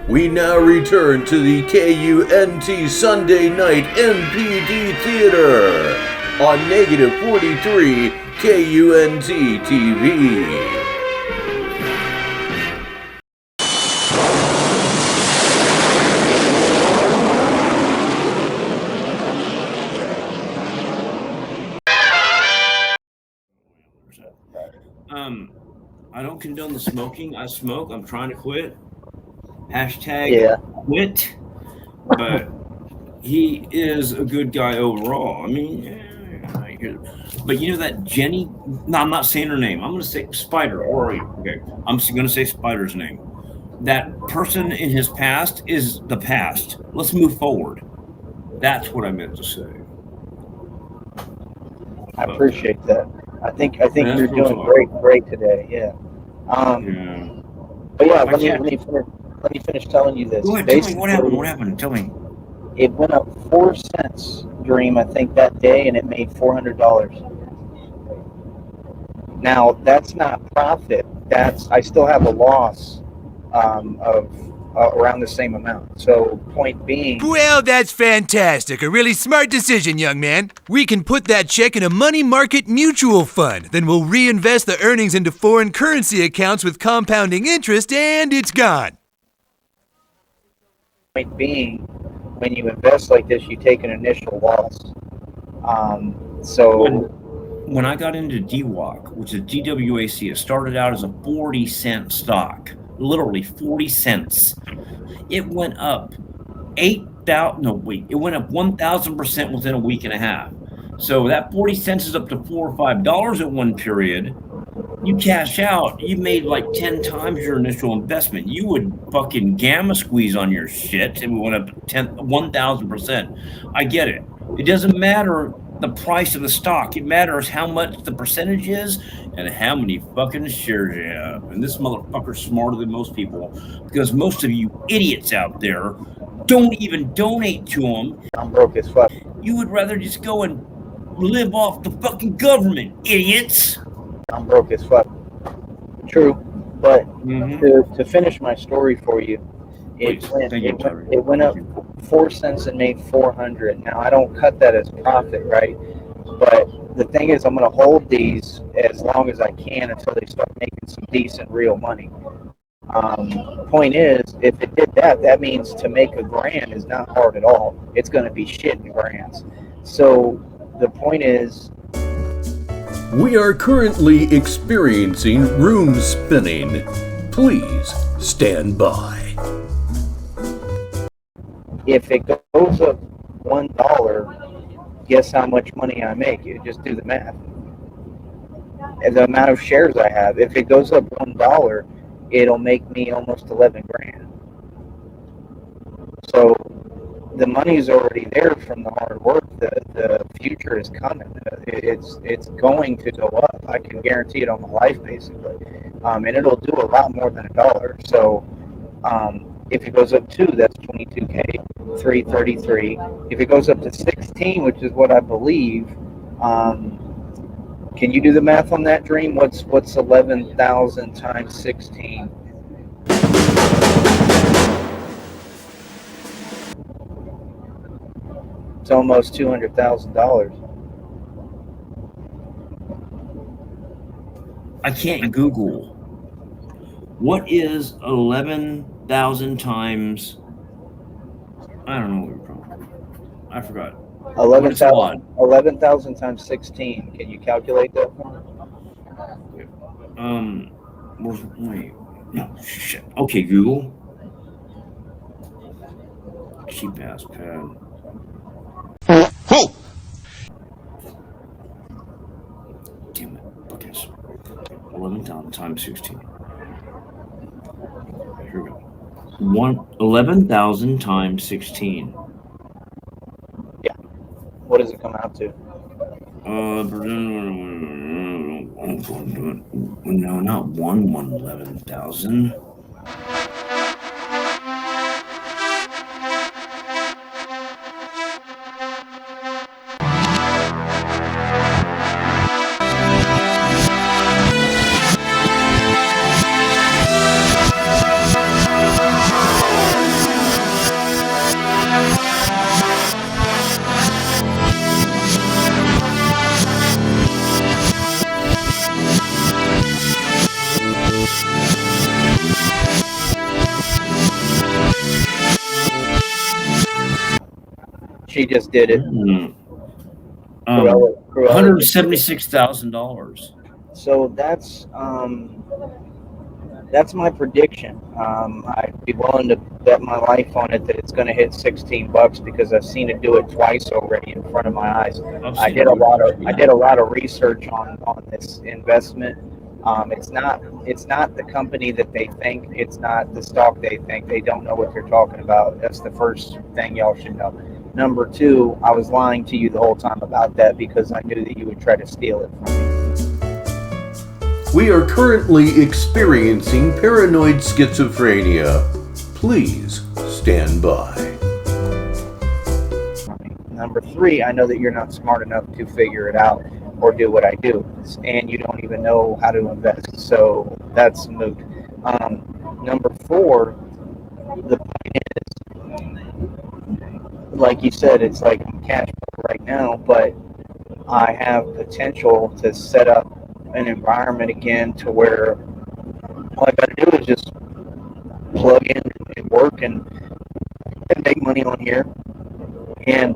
We now return to the KUNT Sunday Night NPD Theater on Negative 43 KUNT-TV.
I don't condone the smoking. I smoke. I'm trying to quit. Hashtag quit. But he is a good guy overall. I mean, but you know that Jenny? No, I'm not saying her name. I'm going to say Spider. Or are you? Okay, I'm going to say Spider's name. That person in his past is the past. Let's move forward. That's what I meant to say.
I appreciate that. I think you're doing great today. Yeah. But yeah, let me finish telling you this.
Go ahead, tell me what happened. What happened? Tell me.
It went up 4 cents, Dream, I think that day, and it made $400. Now that's not profit. I still have a loss of around the same amount. So point being.
Well, that's fantastic. A really smart decision, young man. We can put that check in a money market mutual fund. Then we'll reinvest the earnings into foreign currency accounts with compounding interest, and it's gone.
Point being, when you invest like this, you take an initial loss.
When I got into DWAC, which is DWAC, it started out as a 40-cent stock. Literally 40 cents. It went up it went up 1,000% within a week and a half. So that 40 cents is up to $4 or $5 at one period. You cash out, you made like 10 times your initial investment. You would fucking gamma squeeze on your shit and we went up 1,000%. I get it. It doesn't matter the price of the stock. It matters how much the percentage is and how many fucking shares you have. And this motherfucker's smarter than most people because most of you idiots out there don't even donate to him.
I'm broke as fuck.
You would rather just go and live off the fucking government, idiots.
I'm broke as fuck. True, but to finish my story for you, it went up 4 cents and made 400. Now I don't cut that as profit, right? But the thing is, I'm going to hold these as long as I can until they start making some decent real money. Point is, if it did that, that means to make $1,000 is not hard at all. It's going to be shit in grands. So the point is,
We are currently experiencing room spinning. Please stand by.
If it goes up $1, guess how much money I make? You just do the math. And the amount of shares I have, if it goes up $1, it'll make me almost 11 grand. So the money's already there from the hard work. The future is coming. It's going to go up. I can guarantee it on my life, basically. And it'll do a lot more than $1. So if it goes up 2, that's 22K, 333. If it goes up to 16, which is what I believe, can you do the math on that, Dream? What's 11,000 times 16? It's almost $200,000.
I can't Google. What is 11,000 times? I don't know what you're from. I forgot.
11,000 times 16. Can you calculate that for me?
Wait. No, shit. Okay, Google. Cheap ass pad. Damn it. Okay, so 11,000 times 16. Here we go. 11,000 times 16.
Yeah. What does it come out to?
No, not 11,000.
She just did it.
$176,000.
So that's my prediction. I'd be willing to bet my life on it that it's going to hit $16 because I've seen it do it twice already in front of my eyes. I did a lot of research on this investment. It's not the company that they think. It's not the stock they think. They don't know what they're talking about. That's the first thing y'all should know. Number 2, I was lying to you the whole time about that because I knew that you would try to steal it from me.
We are currently experiencing paranoid schizophrenia. Please stand by.
Number 3, I know that you're not smart enough to figure it out or do what I do, and you don't even know how to invest, so that's moot. Number 4, the point is, like you said, it's like cash flow right now, but I have potential to set up an environment again to where all I gotta do is just plug in and work and make money on here and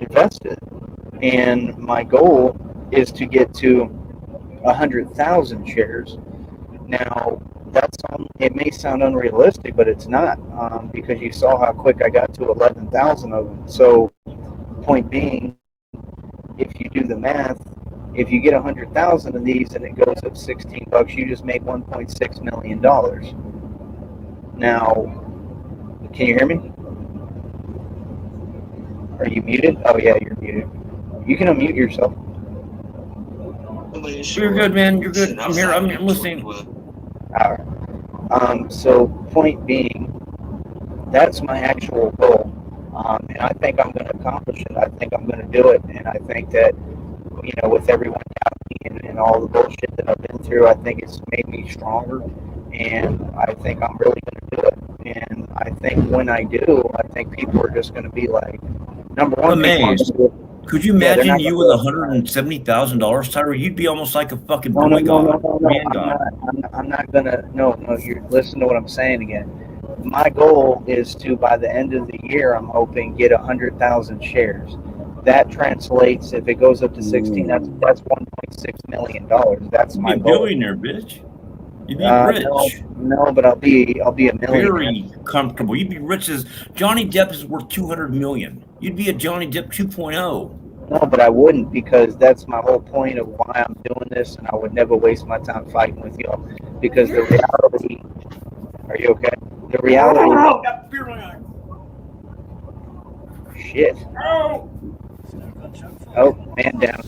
invest it. And my goal is to get to 100,000 shares. Now, it may sound unrealistic, but it's not, because you saw how quick I got to 11,000 of them. So, point being, if you do the math, if you get 100,000 of these and it goes up $16, you just make $1.6 million. Now, can you hear me? Are you muted? Oh yeah, you're muted. You can unmute yourself.
You're good, man. You're good. I'm here. I'm listening.
All right. So point being, that's my actual goal, and I think I'm going to accomplish it. I think I'm going to do it, and I think that, with everyone doubting me and all the bullshit that I've been through, I think it's made me stronger, and I think I'm really going to do it. And I think when I do, I think people are just going to be like, number one,
amazed. Could you imagine you with $170,000, Tyree? You'd be almost like a fucking boy god.
I'm not gonna. No. You listen to what I'm saying again. My goal is to, by the end of the year, I'm hoping get 100,000 shares. that translates, if it goes up to 16, that's $1.6 million. That's my
You'd be a
goal.
billionaire, bitch. You'd be rich.
No, but I'll be a millionaire.
Very comfortable. You'd be rich as Johnny Depp is worth $200 million. You'd be a Johnny Depp 2.0.
No, but I wouldn't, because that's my whole point of why I'm doing this, and I would never waste my time fighting with y'all. Because the reality, are you okay? The reality. Shit. Oh, man down.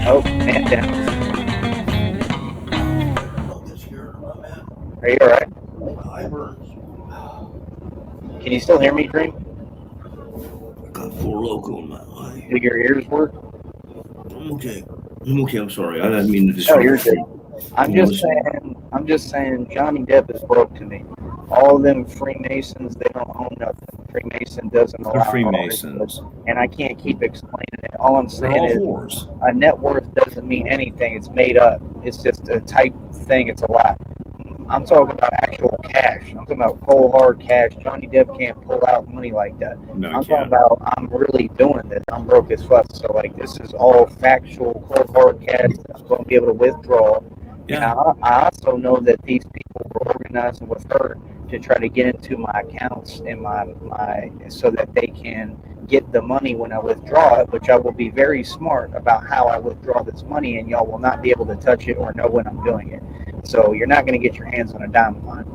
Oh, man down. Are you alright? Can you still hear me, Dream?
Got Four Loko in my eye.
Do your ears work?
I'm okay. I'm sorry. I didn't mean to
disturb. Oh, you're good. I'm just saying Johnny Depp is broke to me. All of them Freemasons, they don't own nothing. Freemason doesn't allow.
They're Freemasons.
And I can't keep explaining it. All I'm saying is a net worth doesn't mean anything. It's made up. It's just a type thing. It's a lie. I'm talking about actual cash. I'm talking about cold hard cash. Johnny Depp can't pull out money like that.
No,
I'm talking about I'm really doing this. I'm broke as fuck. So like this is all factual cold hard cash that I'm going to be able to withdraw. Yeah. And I also know that these people were organizing with her to try to get into my accounts and my so that they can get the money when I withdraw it, which I will be very smart about how I withdraw this money, and y'all will not be able to touch it or know when I'm doing it. So you're not going to get your hands on a dime of mine.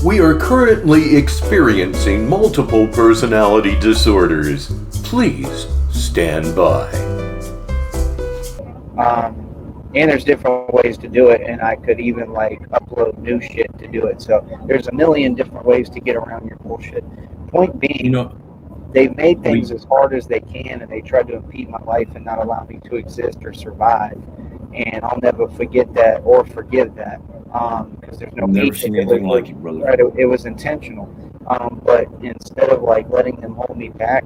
We are currently experiencing multiple personality disorders. Please stand by.
And there's different ways to do it, and I could even like upload new shit to do it. So there's a million different ways to get around your bullshit. Point being, they've made things as hard as they can, and they tried to impede my life and not allow me to exist or survive. And I'll never forget that or forgive that, because there's no.
I've never seen anything like it, brother.
Right, it was intentional. But instead of like letting them hold me back,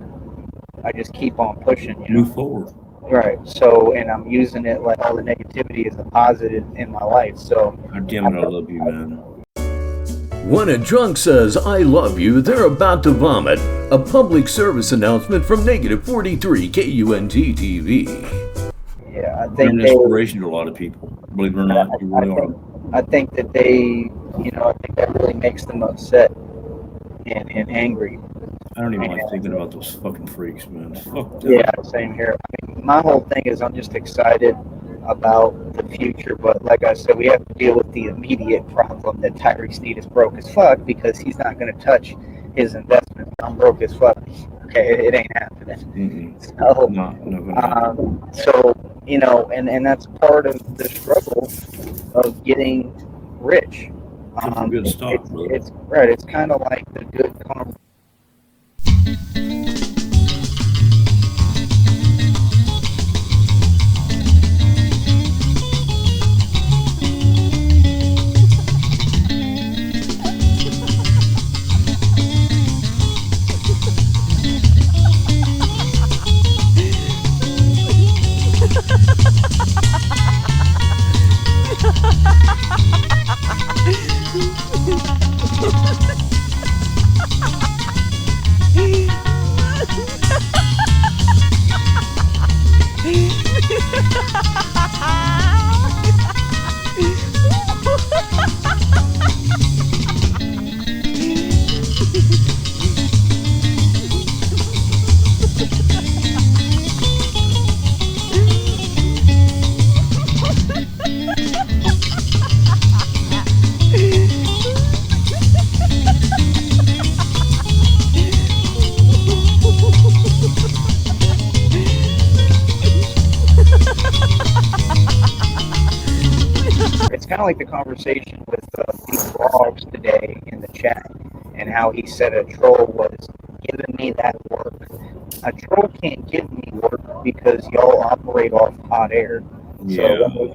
I just keep on pushing.
Move forward.
Right. So, and I'm using it like all the negativity is a positive in my life. So,
God damn it, I love you, man.
When a drunk says, I love you, they're about to vomit. A public service announcement from -43 KUNT-TV.
Yeah, I think
you're an inspiration to a lot of people. Believe it or not, you really are.
I think that they, I think that really makes them upset and angry.
I don't even like thinking about those fucking freaks, man. Fuck them.
Yeah, same here. I mean, my whole thing is I'm just excited about the future, but like I said, we have to deal with the immediate problem that Tyree Sneed is broke as fuck because he's not going to touch his investment. I'm broke as fuck. Okay, it ain't happening.
Mm-hmm.
So, and that's part of the struggle of getting rich.
Good stuff,
it's right. It's kind of like the good karma. kind of like the conversation with these blogs today in the chat, and how he said a troll was giving me that work. A troll can't give me work because y'all operate off hot air. So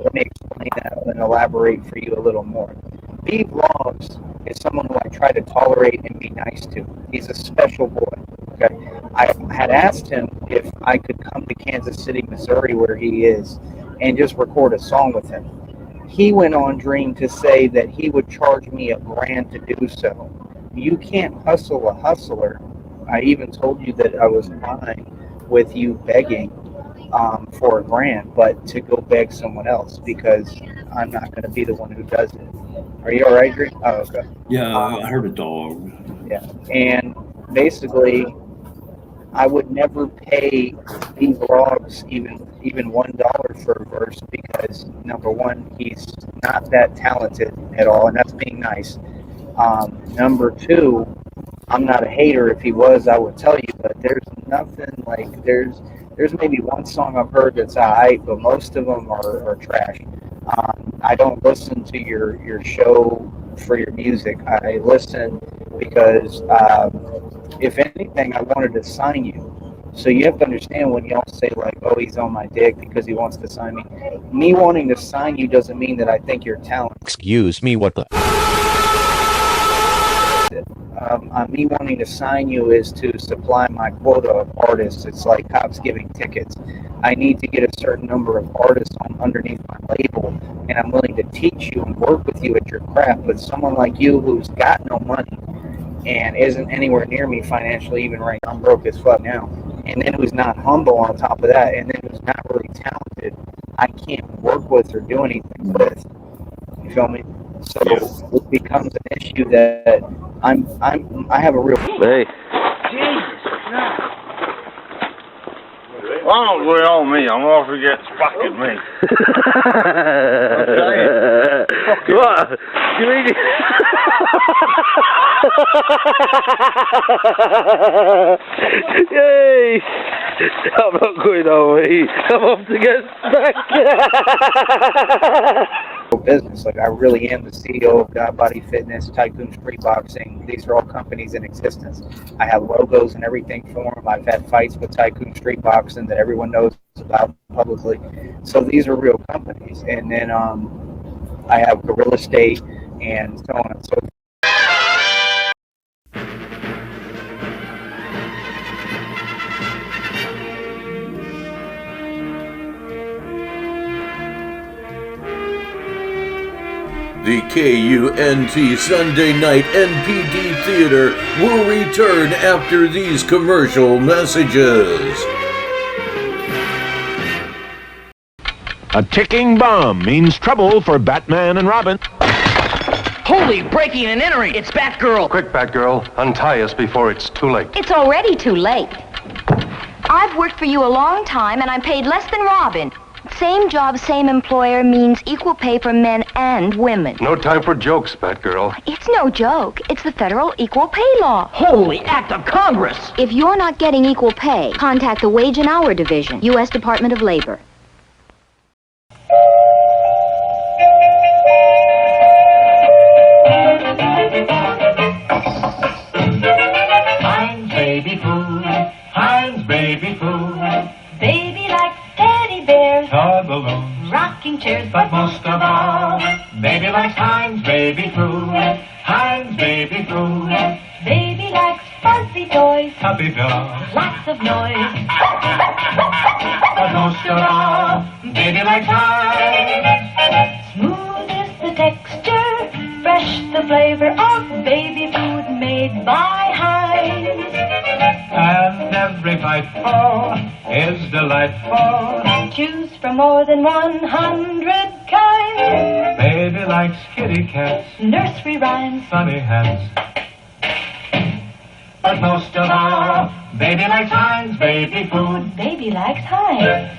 let me explain that and elaborate for you a little more. B Vlogs is someone who I try to tolerate and be nice to. He's a special boy. Okay, I had asked him if I could come to Kansas City, Missouri, where he is, and just record a song with him. He went on Dream to say that he would charge me $1,000 to do so. You can't hustle a hustler. I even told you that I was fine with you begging for $1,000, but to go beg someone else, because I'm not going to be the one who does it. Are you all right, Dream? Oh, okay.
Yeah, I heard a dog.
Yeah, and basically, I would never pay these blogs even $1 for a verse, because number one, he's not that talented at all, and that's being nice. Number two, I'm not a hater. If he was, I would tell you, but there's nothing like, there's maybe one song I've heard that's alright, but most of them are trash. I don't listen to your show for your music. I listen because if anything, I wanted to sign you. So you have to understand, when y'all say like, oh, he's on my dick because he wants to sign me. Me wanting to sign you doesn't mean that I think you're talented.
Excuse me, what the?
Me wanting to sign you is to supply my quota of artists. It's like cops giving tickets. I need to get a certain number of artists on underneath my label, and I'm willing to teach you and work with you at your craft. But someone like you who's got no money and isn't anywhere near me financially, even right now, I'm broke as fuck now, and then who's not humble on top of that, and then who's not really talented, I can't work with or do anything with. You feel me? So it becomes an issue that I have a real.
Hey.
Jesus Christ. Why don't go on me? I'm off to get fucking me.
What? You mean? Yay! I'm not going away. I'm off to get back.
Business. Like, I really am the CEO of God Body Fitness, Tycoon Street Boxing. These are all companies in existence. I have logos and everything for them. I've had fights with Tycoon Street Boxing that everyone knows about publicly. So these are real companies. And then I have Gorilla State and so on and so forth.
The KUNT Sunday Night NPD Theater will return after these commercial messages.
A ticking bomb means trouble for Batman and Robin.
Holy, breaking and entering! It's Batgirl!
Quick, Batgirl, untie us before it's too late.
It's already too late. I've worked for you a long time, and I'm paid less than Robin. Same job, same employer means equal pay for men and women.
No time for jokes, Batgirl.
It's no joke. It's the federal equal pay law.
Holy act of Congress!
If you're not getting equal pay, contact the Wage and Hour Division, U.S. Department of Labor.
Heinz baby food, Heinz baby food. Baby likes teddy bears, toy balloons, rocking chairs, but most of all, baby likes Heinz baby food, Heinz baby food. Baby likes fuzzy toys, puppy dogs, lots of noise, but most of all, baby likes Heinz. Smooth is the texture, fresh the flavor of baby food made by Heinz. And every biteful is delightful. Choose from more than 100 kinds. Baby likes kitty cats, nursery rhymes, funny hats. But most of all, baby likes Heinz baby food. Baby likes Heinz.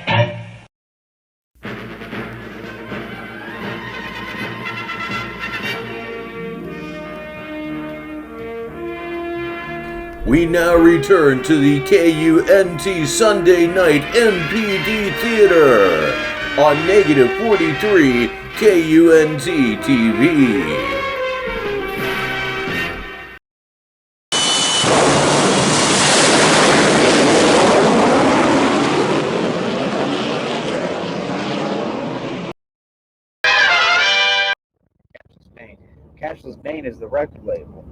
We now return to the KUNT Sunday Night NPD Theater. on Negative 43 KUNT-TV.
Cashless Bane is the record label.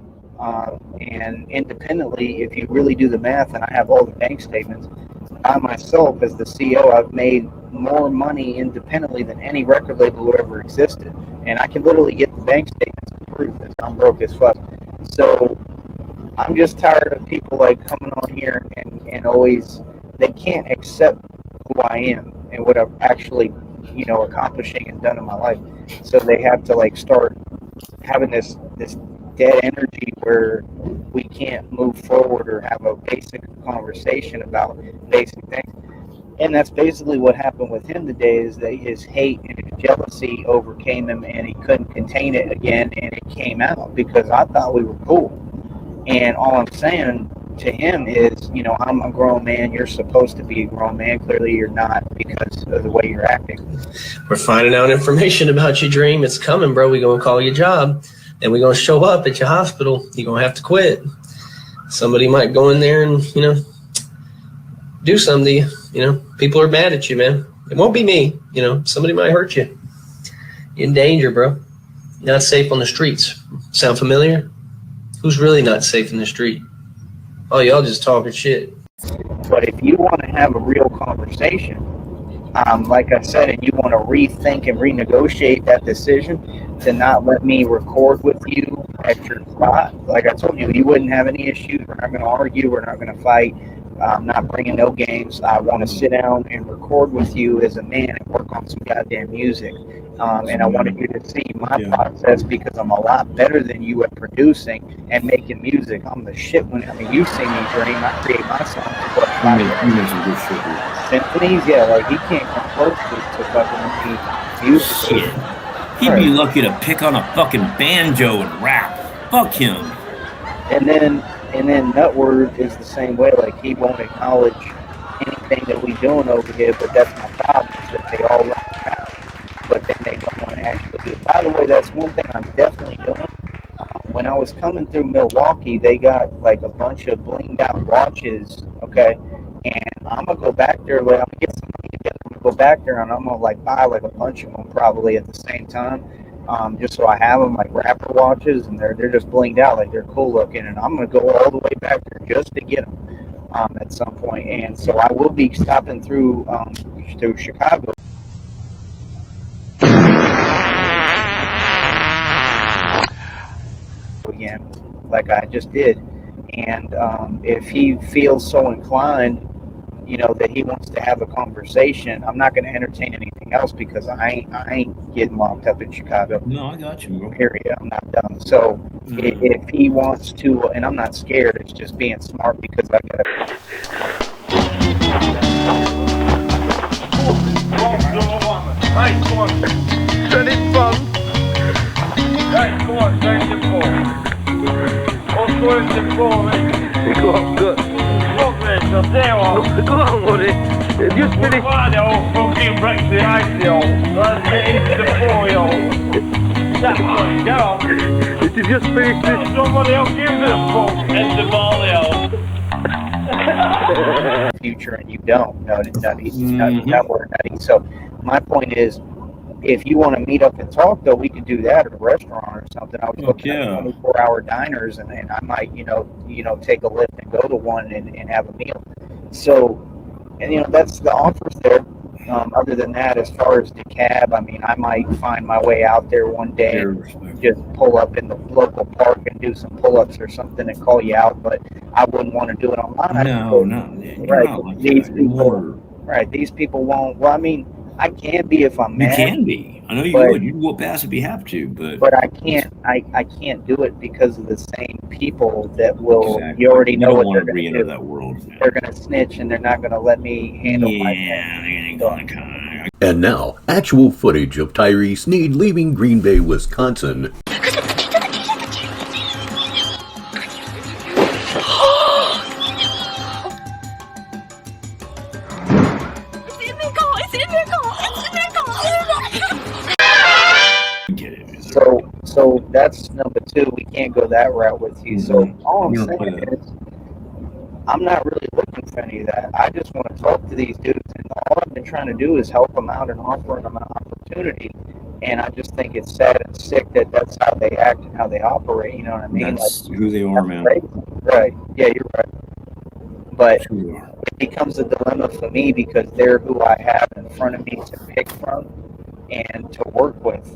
And independently, if you really do the math, and I have all the bank statements, I myself, as the CEO, I've made more money independently than any record label who ever existed. And I can literally get the bank statements to prove this. I'm broke as fuck. So I'm just tired of people like coming on here and always, they can't accept who I am and what I'm actually, accomplishing and done in my life. So they have to like start having this dead energy where we can't move forward or have a basic conversation about basic things. And that's basically what happened with him today, is that his hate and his jealousy overcame him and he couldn't contain it again, and it came out because I thought we were cool. And all I'm saying to him is, I'm a grown man, you're supposed to be a grown man, clearly you're not because of the way you're acting.
We're finding out information about your dream. It's coming, bro. We're going to call your job, and we're going to show up at your hospital. You're going to have to quit. Somebody might go in there and, do something to you. People are mad at you, man. It won't be me. Somebody might hurt you. You're in danger, bro. You're not safe on the streets. Sound familiar? Who's really not safe in the street? Oh, y'all just talking shit.
But if you want to have a real conversation, like I said, and you want to rethink and renegotiate that decision to not let me record with you at your spot, like I told you, you wouldn't have any issues. We're not going to argue. We're not going to fight. I'm not bringing no games. I want to sit down and record with you as a man and work on some goddamn music. And I wanted you to see my process because I'm a lot better than you at producing and making music. I'm the shit when, you see me dream. I create my songs. Symphonies, like he can't come close to fucking music.
Shit. He'd be lucky to pick on a fucking banjo and rap. Fuck him.
And then Nutword is the same way. Like he won't acknowledge anything that we doing over here, but that's my problem, is that they all rap, but then they don't want to actually do it. By the way, that's one thing I'm definitely doing. When I was coming through Milwaukee, they got like a bunch of blinged out watches, okay? And I'm gonna go back there, I'm gonna get some money together, I'm gonna go back there and I'm gonna like buy like a bunch of them probably at the same time. Just so I have them, like rapper watches, and they're just blinged out, like they're cool looking, and I'm gonna go all the way back there just to get them at some point. And so I will be stopping through Chicago again, like I just did. And if he feels so inclined, that he wants to have a conversation, I'm not going to entertain anything else because I ain't getting locked up in Chicago.
No, I got you, bro.
Period. I'm not dumb. So if he wants to, and I'm not scared, it's just being smart because I got to.
Hey, come on. Send it fun. Hey, come on, send it for. What's going to for me? Go on, good. Look, mate, so there on. Go on, buddy. Just finish. Why the old fucking breaks the ice, the old. Let's get into the 4-year-old. That's what you go. Did you just finish this? Somebody else give me the fuck. It's the ball, the old.
Future, and you don't. No, nutty. That word nutty. So my point is, if you want to meet up and talk, though, we could do that at a restaurant or something. I was looking at 24-hour diners, and I might, take a lift and go to one and have a meal. So, and that's the offers there. Other than that, as far as the cab, I might find my way out there one day and just pull up in the local park and do some pull-ups or something and call you out. But I wouldn't want to do it online.
No.
Right. These people won't. Well, I can be if I'm mad.
You can be. I know you would. You'd whoop ass if you have to, but
I can't. I can't do it because of the same people that will. Exactly. You already know what they're going to do. That world. They're going to snitch, and they're not going to let me handle my thing.
And now, actual footage of Tyree Sneed leaving Green Bay, Wisconsin.
It's in their car! It's in their car! It's in their car!
So that's number two. We can't go that route with you. So all I'm saying is, I'm not really looking for any of that. I just want to talk to these dudes, and all I've been trying to do is help them out and offer them an opportunity. And I just think it's sad and sick that that's how they act and how they operate. You know what I mean?
That's who they are, man.
Right. Yeah, you're right. But it becomes a dilemma for me because they're who I have in front of me to pick from and to work with.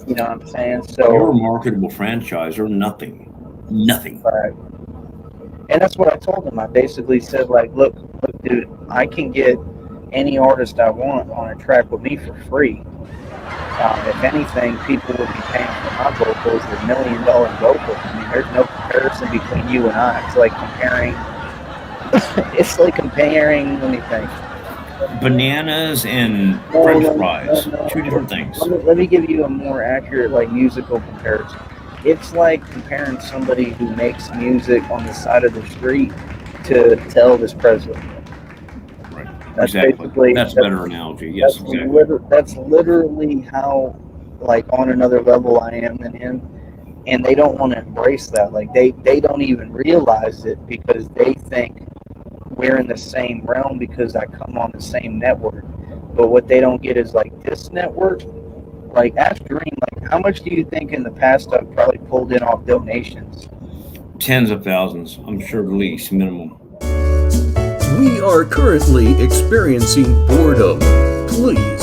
You know what I'm saying? So
you're a marketable franchise or nothing. Nothing.
Right. And that's what I told them. I basically said, like, look, dude, I can get any artist I want on a track with me for free. If anything, people would be paying for my vocals, the $1 million vocals. I mean, there's no comparison between you and I. It's like comparing, let me think.
Bananas and French fries. Two different things.
Let me give you a more accurate, like, musical comparison. It's like comparing somebody who makes music on the side of the street to Elvis Presley.
Right.
That's
exactly. That's a better analogy. Yes, exactly.
That's literally how, like, on another level I am than him. And they don't want to embrace that. Like, they don't even realize it because they think we're in the same realm because I come on the same network. But what they don't get is, like, this network, like, ask Dream, like, how much do you think in the past I've probably pulled in off donations?
Tens of thousands, I'm sure, at least, minimum.
We are currently experiencing boredom. Please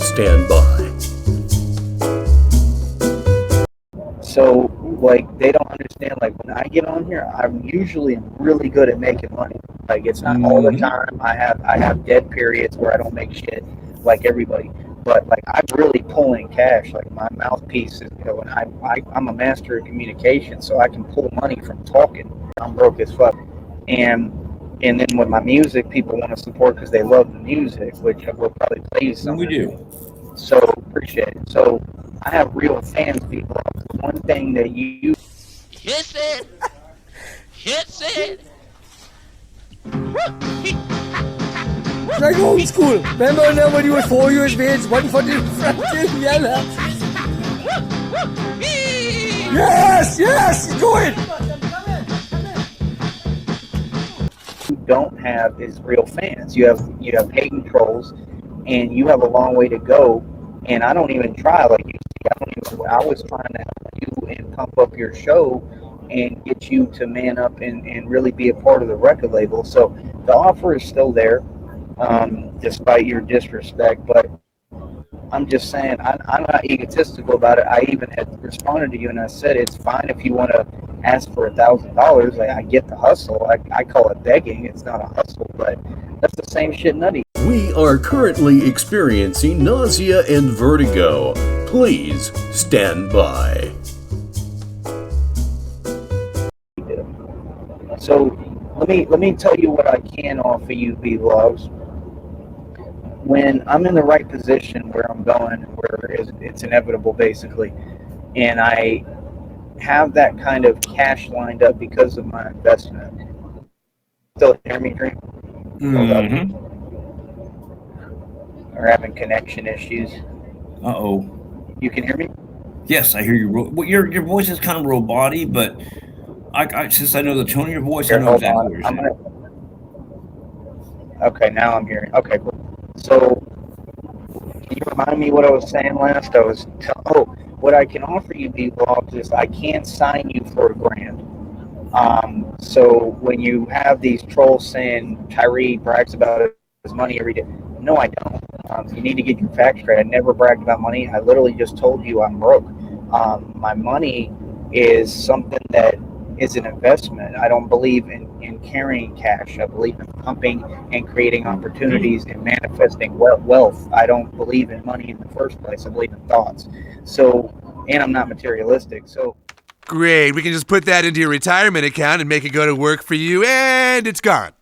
stand by.
So, like, they don't understand, like, when I get on here, I'm usually really good at making money. Like, it's not all the time. I have dead periods where I don't make shit like everybody. But, like, I'm really pulling cash. Like, my mouthpiece is, you know, and I'm a master of communication, so I can pull money from talking. I'm broke as fuck. And then with my music, people want to support because they love the music, which will probably play you something.
We do.
So, appreciate it. So, I have real fans, people. One thing that you...
Kiss it! Kiss it!
Like old school. Remember when you was 4 years of age, one for the front and yellow? Yes, go ahead.
You don't have is real fans. You have hating trolls, and you have a long way to go. And I don't even try like you see. I was trying to help you and pump up your show and get you to man up and really be a part of the record label. So the offer is still there, despite your disrespect. But I'm just saying, I'm not egotistical about it. I even had responded to you and I said, it's fine if you want to ask for $1,000. Like, I get the hustle. I call it begging. It's not a hustle, but that's the same shit nutty.
We are currently experiencing nausea and vertigo. Please stand by.
So let me tell you what I can offer you, B-Logs. When I'm in the right position where I'm going, where it's inevitable basically, and I have that kind of cash lined up because of my investment. Still hear me, Dream?
Mm-hmm.
We're having connection issues.
Uh-oh.
You can hear me?
Yes, I hear you. Well, your voice is kind of robot-y, but I since I know the tone of your voice, I know exactly what you're saying.
Okay, now I'm hearing. Okay, cool. So, can you remind me what I was saying last? What I can offer you, B-Logs, is I can't sign you for $1,000. So when you have these trolls saying Tyree brags about his money every day, no, I don't. You need to get your facts straight. I never bragged about money. I literally just told you I'm broke. My money is something that is an investment. I don't believe in carrying cash. I believe in pumping and creating opportunities and manifesting wealth. I don't believe in money in the first place. I believe in thoughts. So, and I'm not materialistic. So,
great. We can just put that into your retirement account and make it go to work for you, and it's gone.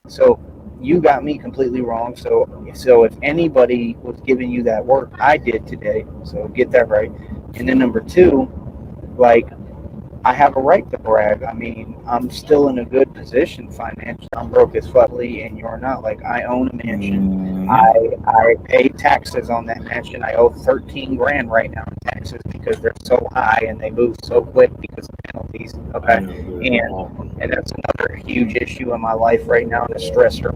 So, you got me completely wrong. So if anybody was giving you that work, I did today. So get that right. And then number two, like, I have a right to brag. I mean, I'm still in a good position financially. I'm broke as fuckly, and you're not. Like, I own a mansion. I pay taxes on that mansion. I owe 13 grand right now in taxes because they're so high and they move so quick because of penalties. Okay, and that's another huge issue in my life right now, and a stressor.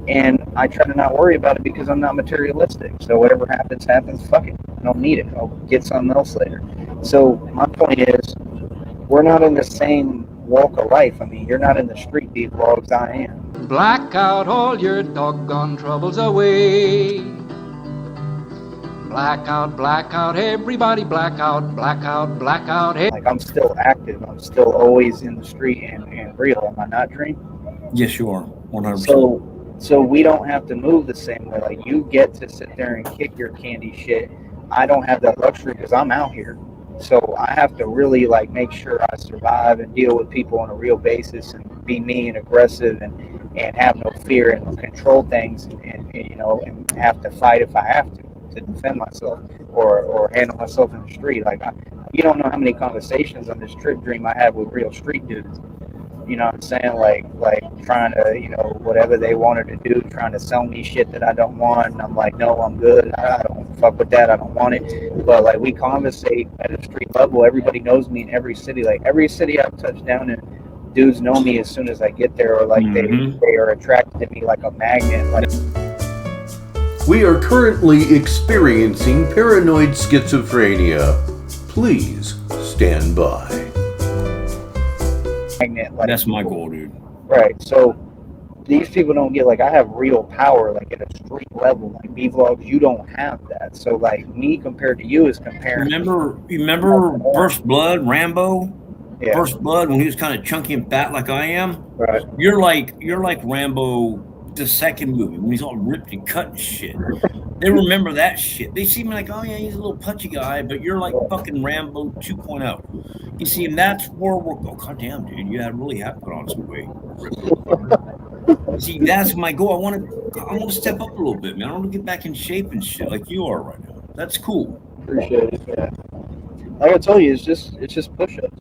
And I try to not worry about it because I'm not materialistic. So whatever happens, happens. Fuck it. I don't need it. I'll get something else later. So my point is, we're not in the same walk of life. I mean, you're not in the street beat vlogs. I am.
Black out all your doggone troubles away. Black out, everybody black out, black out, black out.
Like, I'm still active. I'm still always in the street and real. Am I not, Dream?
Yes, you are. 100%.
So we don't have to move the same way. Like, you get to sit there and kick your candy shit. I don't have that luxury because I'm out here. So I have to really, like, make sure I survive and deal with people on a real basis and be me and aggressive and have no fear and control things and you know, and have to fight if I have to defend myself or handle myself in the street. Like, you don't know how many conversations on this trip, Dream, I have with real street dudes. You know what I'm saying? Like trying to, you know, whatever they wanted to do, trying to sell me shit that I don't want. And I'm like, no, I'm good. I don't fuck with that. I don't want it. But, like, we conversate at a street level. Everybody knows me in every city. Like, every city I've touched down in, dudes know me as soon as I get there, or like they are attracted to me like a magnet. Like,
we are currently experiencing paranoid schizophrenia. Please stand by.
Like,
that's my goal, dude.
Right. So these people don't get, like, I have real power, like, at a street level. Like, B-Vlogs, you don't have that. So, like, me compared to you is comparing.
Remember First Blood, Rambo?
Yeah.
First Blood, when he was kind of chunky and fat like I am?
Right.
You're like Rambo, the second movie, when he's all ripped and cut and shit. They remember that shit. They see me like, oh yeah, he's a little punchy guy, but you're like fucking Rambo 2.0. You see, and that's where we're going. Oh, god damn, dude, you really have to put on some weight. See, that's my goal. I want to step up a little bit, man. I want to get back in shape and shit like you are right now. That's cool.
Appreciate it. Yeah. Like I told you, it's just push-ups.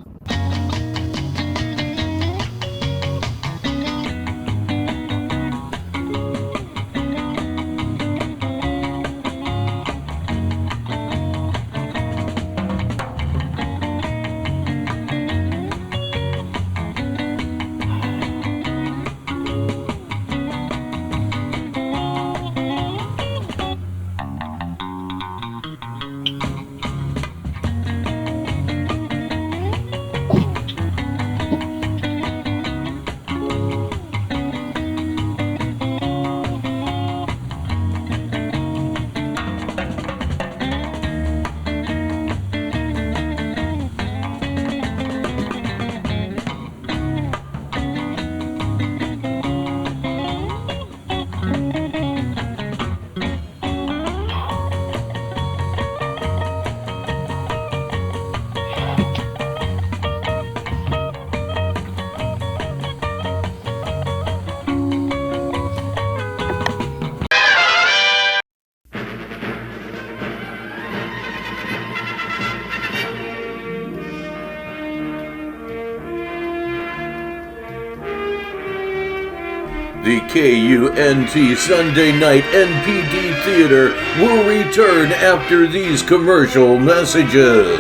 The KUNT Sunday Night NPD Theater will return after these commercial messages.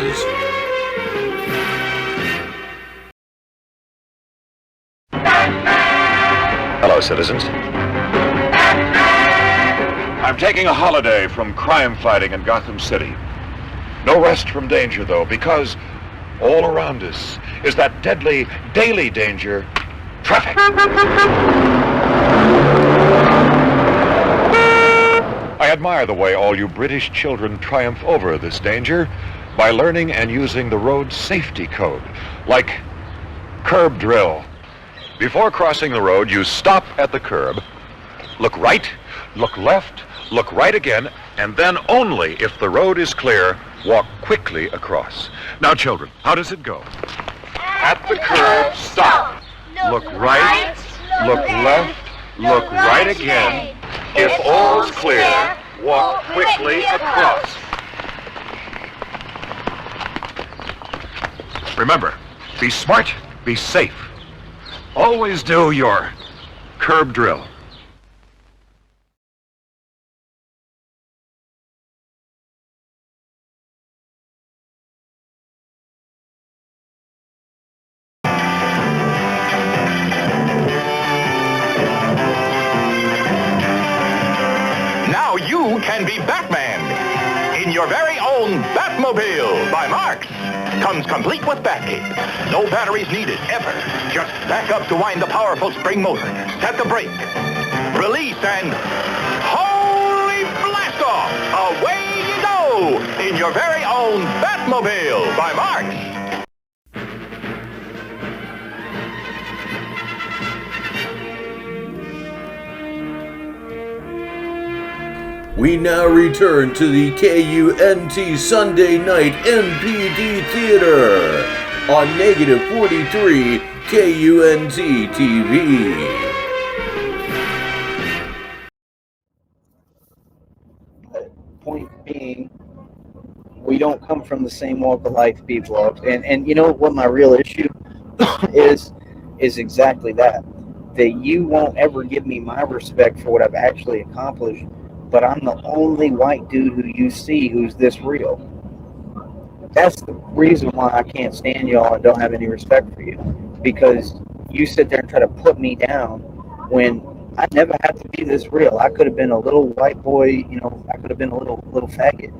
Hello, citizens. I'm taking a holiday from crime fighting in Gotham City. No rest from danger, though, because all around us is that deadly daily danger, traffic. I admire the way all you British children triumph over this danger by learning and using the road safety code, like curb drill. Before crossing the road, you stop at the curb, look right, look left, look right again, and then only if the road is clear, walk quickly across. Now, children, how does it go? At the curb, stop. Look right, look left, look right again. If all's clear, walk quickly across. Remember, be smart, be safe. Always do your curb drill.
Now you can be Batman in your very own Batmobile by Marx. Comes complete with Batcape. No batteries needed, ever. Just back up to wind the powerful spring motor. Set the brake. Release and... holy blast off! Away you go! In your very own Batmobile by Marx.
We now return to the KUNT Sunday Night NPD Theater on negative 43 KUNT-TV.
Point being, we don't come from the same walk of life people. And you know what my real issue is exactly that you won't ever give me my respect for what I've actually accomplished. But I'm the only white dude who you see who's this real. That's the reason why I can't stand y'all and don't have any respect for you. Because you sit there and try to put me down when I never had to be this real. I could have been a little white boy, you know, I could have been a little faggot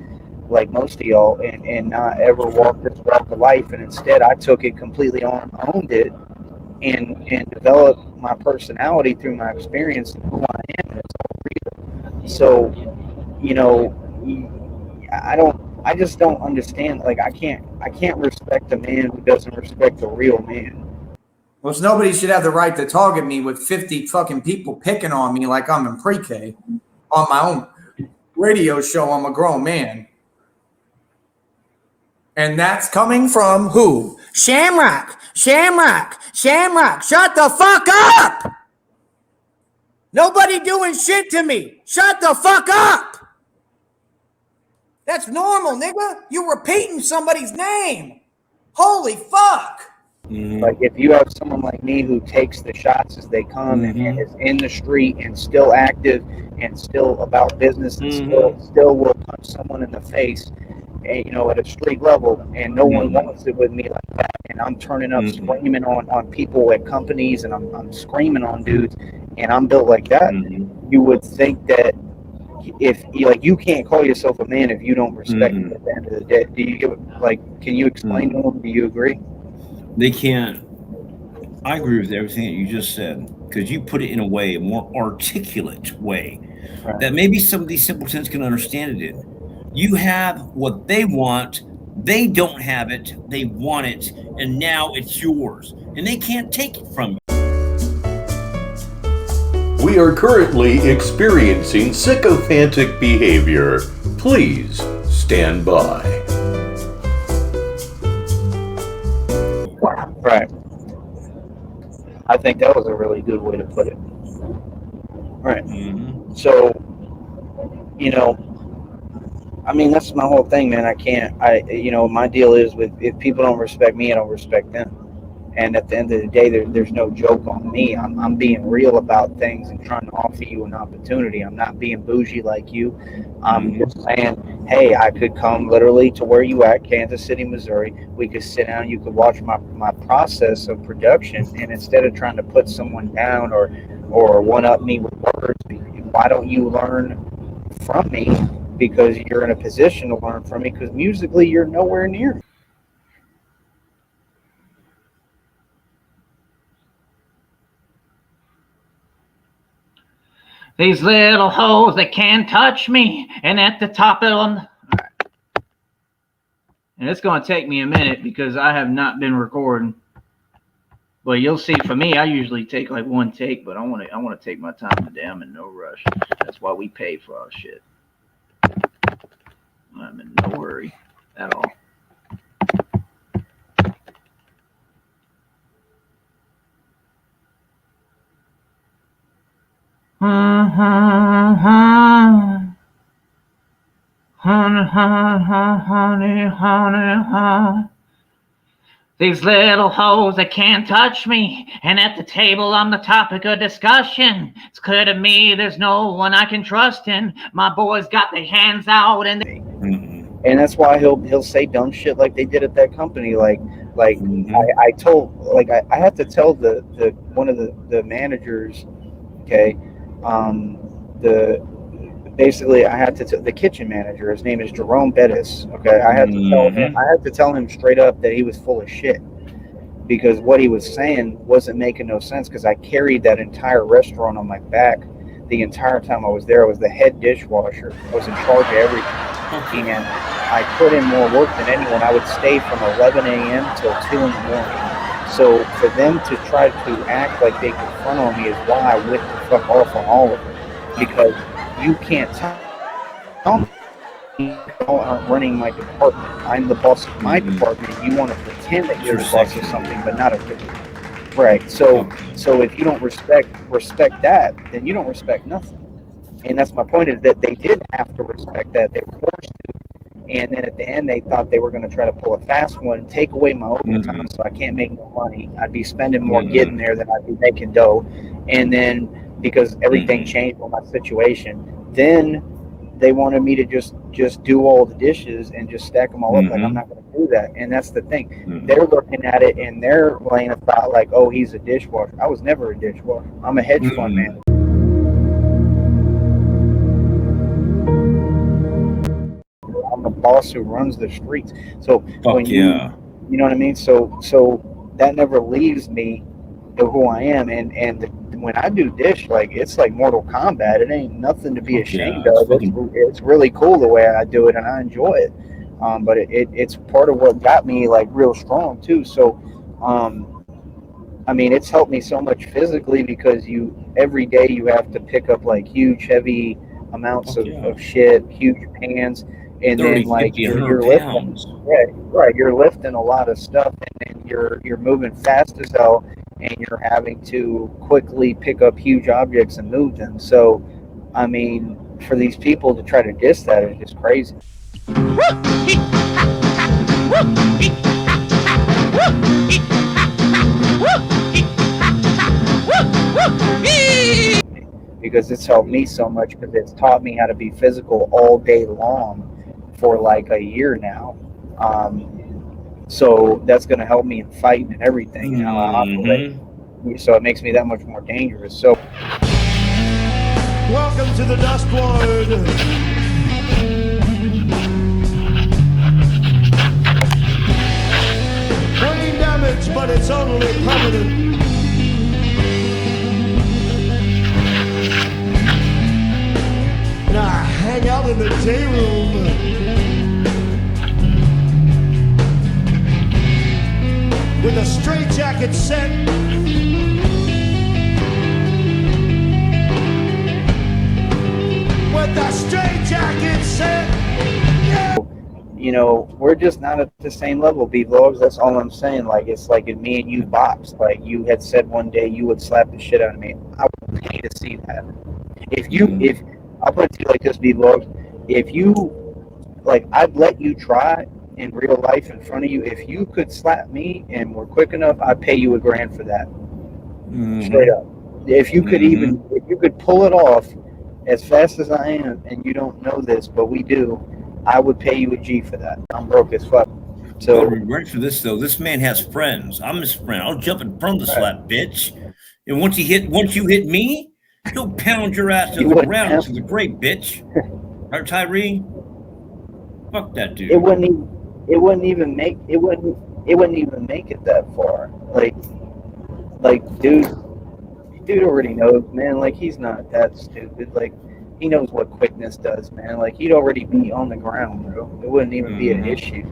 like most of y'all and not ever walked this walk of life. And instead I took it completely on, owned it, and developed my personality through my experience and who I am. And it's all real. So, you know, I just don't understand. Like, I can't respect a man who doesn't respect a real man.
Well, nobody should have the right to target me with 50 fucking people picking on me like I'm in pre-K on my own radio show. I'm a grown man. And that's coming from who? Shamrock. Shut the fuck up! Nobody doing shit to me. Shut the fuck up! That's normal, nigga. You repeating somebody's name. Holy fuck.
Like, if you have someone like me who takes the shots as they come and is in the street and still active and still about business and still will punch someone in the face, and, you know, at a street level, and no one wants it with me like that, and I'm turning up screaming on people at companies, and I'm screaming on dudes, and I'm built like that, you would think that if you can't call yourself a man if you don't respect me at the end of the day. Do you can you explain to them? Do you agree?
They can't. I agree with everything that you just said, because you put it in a way, a more articulate way, that maybe some of these simpletons can understand it in. You have what they want, they don't have it, they want it, and now it's yours, and they can't take it from you.
We are currently experiencing sycophantic behavior. Please stand by.
Right. I think that was a really good way to put it. Right. So, you know, I mean, that's my whole thing, man. My deal is if people don't respect me, I don't respect them. And at the end of the day, there's no joke on me. I'm being real about things and trying to offer you an opportunity. I'm not being bougie like you. I'm just saying, hey, I could come literally to where you at, Kansas City, Missouri. We could sit down. You could watch my process of production. And instead of trying to put someone down or one-up me with words, why don't you learn from me? Because you're in a position to learn from me, because musically you're nowhere near me.
These little hoes, they can't touch me. And at the top of them. Right. And it's going to take me a minute because I have not been recording. But you'll see, for me, I usually take like one take, but I want to take my time and damn in no rush. That's why we pay for our shit. I'm in no hurry at all. Honey, honey, honey, honey. These little hoes that can't touch me, and at the table I'm the topic of discussion. It's clear to me there's no one I can trust in. My boys got their hands out and
and that's why he'll say dumb shit like they did at that company. Like I told, like I have to tell the one of the managers, okay, basically I had to the kitchen manager. His name is Jerome Bettis. Okay, I had to tell him straight up that he was full of shit, because what he was saying wasn't making no sense. Because I carried that entire restaurant on my back the entire time I was there. I was the head dishwasher. I was in charge of everything, and I put in more work than anyone. I would stay from 11 a.m. till 2 in the morning. So for them to try to act like they could front on me is why I went the fuck off on all of it, because you can't tell me you aren't running my department. I'm the boss of my department. You want to pretend that you're the boss of something, but not of it. Right. So if you don't respect that, then you don't respect nothing. And that's my point, is that they did have to respect that. They were forced to. And then at the end, they thought they were going to try to pull a fast one, take away my overtime, so I can't make more money. I'd be spending more getting there than I'd be making dough. And then because everything changed on my situation, then they wanted me to just do all the dishes and just stack them all up. Like, I'm not going to do that. And that's the thing. They're looking at it and they're laying a thought like, oh, he's a dishwasher. I was never a dishwasher. I'm a hedge fund manager. I'm the boss who runs the streets. So you know what I mean? So that never leaves me to who I am. And when I do dish, like, it's like Mortal Kombat. It ain't nothing to be ashamed of. It's really cool the way I do it, and I enjoy it. But it's part of what got me like real strong too. So I mean, it's helped me so much physically, because every day you have to pick up like huge heavy amounts of shit, huge pans, and 30, then like 50, you're lifting, right, you're lifting a lot of stuff, and then you're moving fast as hell, and you're having to quickly pick up huge objects and move them. So I mean, for these people to try to diss that is just crazy. Because it's helped me so much, because it's taught me how to be physical all day long for like a year now. So that's going to help me in fighting and everything. How I operate. So it makes me that much more dangerous. So
welcome to the Dust Lord. Brain damage, but it's only permanent. And I hang out in the day room with a straitjacket set. With the straitjacket set. Yeah.
You know, we're just not at the same level, B-Vlogs. That's all I'm saying. Like, it's like in me and you box. Like, you had said one day you would slap the shit out of me. I would pay to see that. If I'll put it to you like this, B-Vlogs. If you, like, I'd let you try in real life in front of you. If you could slap me and were quick enough, I'd pay you $1,000 for that. Straight up. If you could if you could pull it off as fast as I am, and you don't know this, but we do, I would pay you $1,000 for that. I'm broke as fuck. So
right for this though, this man has friends. I'm his friend. I'll jump in front of the slap, bitch. And once you hit me, he'll pound your ass to the ground to the grave, bitch. Right, Tyree? Fuck that dude.
It wouldn't even make it that far. Like dude already knows, man. Like, he's not that stupid. Like, he knows what quickness does, man. Like, he'd already be on the ground, bro. It wouldn't even be an issue.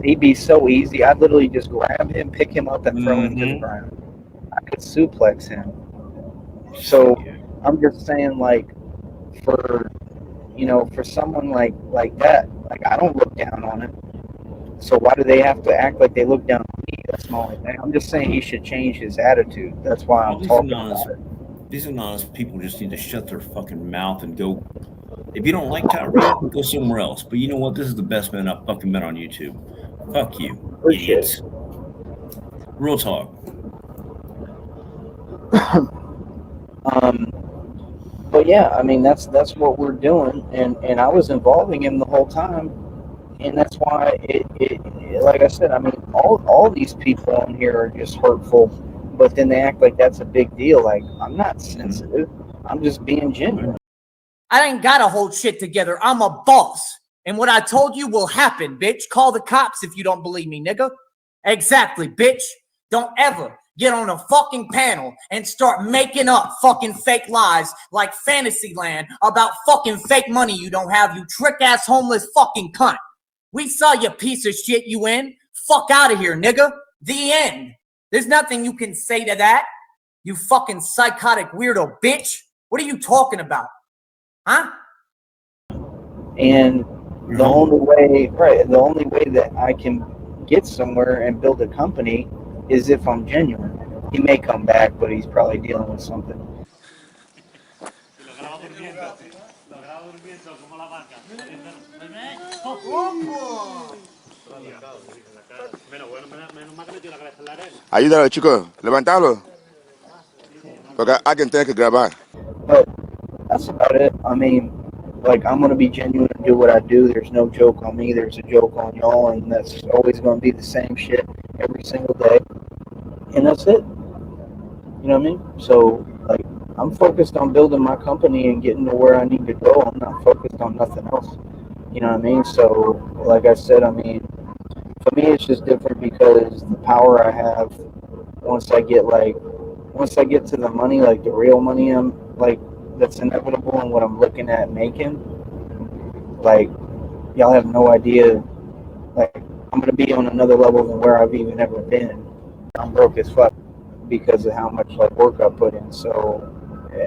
He'd be so easy. I'd literally just grab him, pick him up, and throw him to the ground. I could suplex him. So I'm just saying, like, for someone like that, like, I don't look down on him. So why do they have to act like they look down on me? That's my only thing. I'm just saying he should change his attitude. That's why I'm talking about it.
These anonymous people just need to shut their fucking mouth and go. If you don't like Tyree, go somewhere else. But you know what? This is the best man I've fucking met on YouTube. Fuck you, idiots. Real talk.
But yeah, I mean that's what we're doing, and I was involving him the whole time, and that's why it like I said, I mean all these people on here are just hurtful, but then they act like that's a big deal. Like, I'm not sensitive, I'm just being genuine.
I ain't gotta hold shit together. I'm a boss. And what I told you will happen, bitch. Call the cops if you don't believe me, nigga. Exactly, bitch. Don't ever get on a fucking panel and start making up fucking fake lies like Fantasyland about fucking fake money you don't have, you trick-ass homeless fucking cunt. We saw you piece of shit you in. Fuck out of here, nigga. The end. There's nothing you can say to that. You fucking psychotic weirdo bitch. What are you talking about? Huh?
And the only way that I can get somewhere and build a company is if I'm genuine. He may come back, but he's probably dealing with something.
Ayúdalo, chico. Levantalo. Porque alguien tiene que grabar.
But that's about it. I mean, like, I'm going to be genuine and do what I do. There's no joke on me. There's a joke on y'all, and that's always going to be the same shit every single day. And that's it. You know what I mean? So, like, I'm focused on building my company and getting to where I need to go. I'm not focused on nothing else. You know what I mean? So, like I said, I mean, for me, it's just different because the power I have once I get to the money, like the real money, that's inevitable and what I'm looking at making, like, y'all have no idea. Like, I'm gonna be on another level than where I've even ever been. I'm broke as fuck because of how much like work I put in. So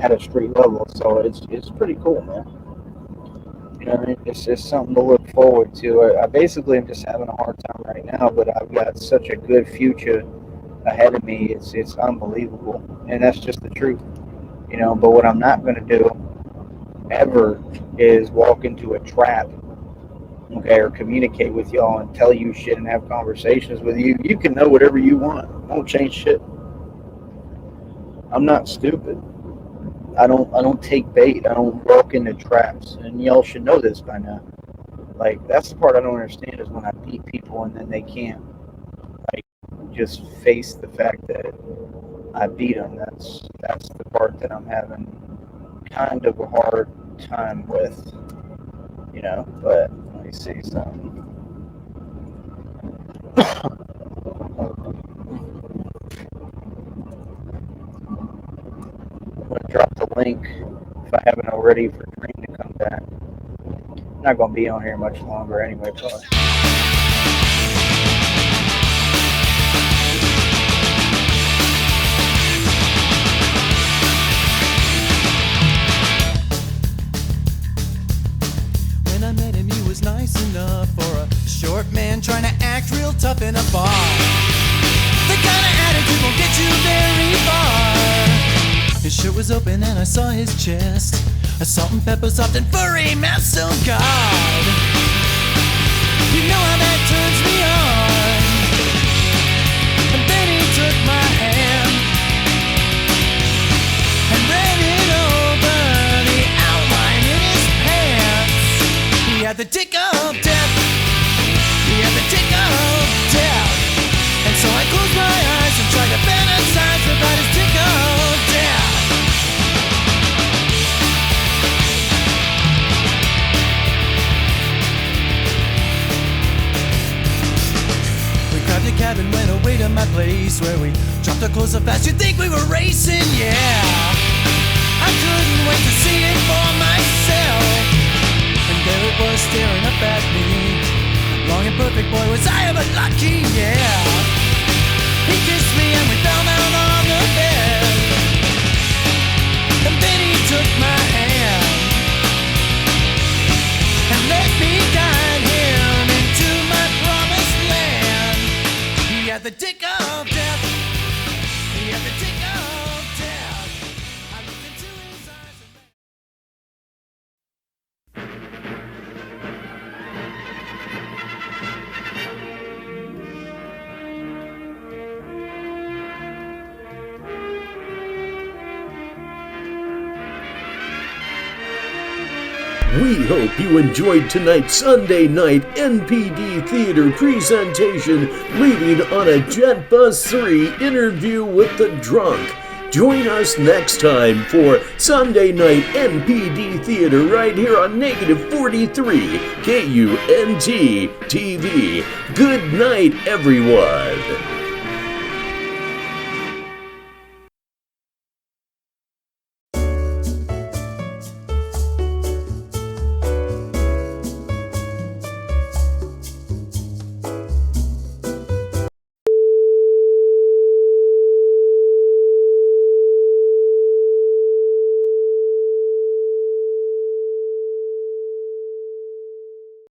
at a street level, so it's pretty cool, man. You know what I mean? It's just something to look forward to. I basically am just having a hard time right now, but I've got such a good future ahead of me. It's unbelievable, and that's just the truth. You know, but what I'm not going to do ever is walk into a trap, okay, or communicate with y'all and tell you shit and have conversations with you. You can know whatever you want. I won't change shit. I'm not stupid. I don't take bait. I don't walk into traps, and y'all should know this by now. Like, that's the part I don't understand is when I beat people and then they can't, like, just face the fact that I beat them. That's the part that I'm having kind of a hard time with, you know. But let me see something. I'm gonna drop the link if I haven't already for Dream to come back. I'm not gonna be on here much longer anyway, probably.
When I met him, he was nice enough for a short man trying to act real tough in a bar. The kind of attitude won't get you very far. His shirt was open and I saw his chest. A salt and pepper soft and furry mess, oh God. You know how that turns me on. And then he took my hand and read it over the outline in his pants. He had the tick of death. He had the tick of death. And so I closed my eyes and tried to fantasize about his tick of death. The cabin went away to my place where we dropped our clothes so fast you'd think we were racing, yeah. I couldn't wait to see it for myself. And there it was staring up at me. Long and perfect, boy, was I ever lucky, yeah. He kissed me and we fell down on the bed. And then he took my hand and let me guide him into my promised land. He had the tick of death. He had the tick of death. I looked into his eyes and
We hope you enjoyed tonight's Sunday night NPD Theater presentation, leaving on a Jet Bus 3 interview with the drunk. Join us next time for Sunday Night NPD Theater right here on -43 KUNT-TV. Good night, everyone.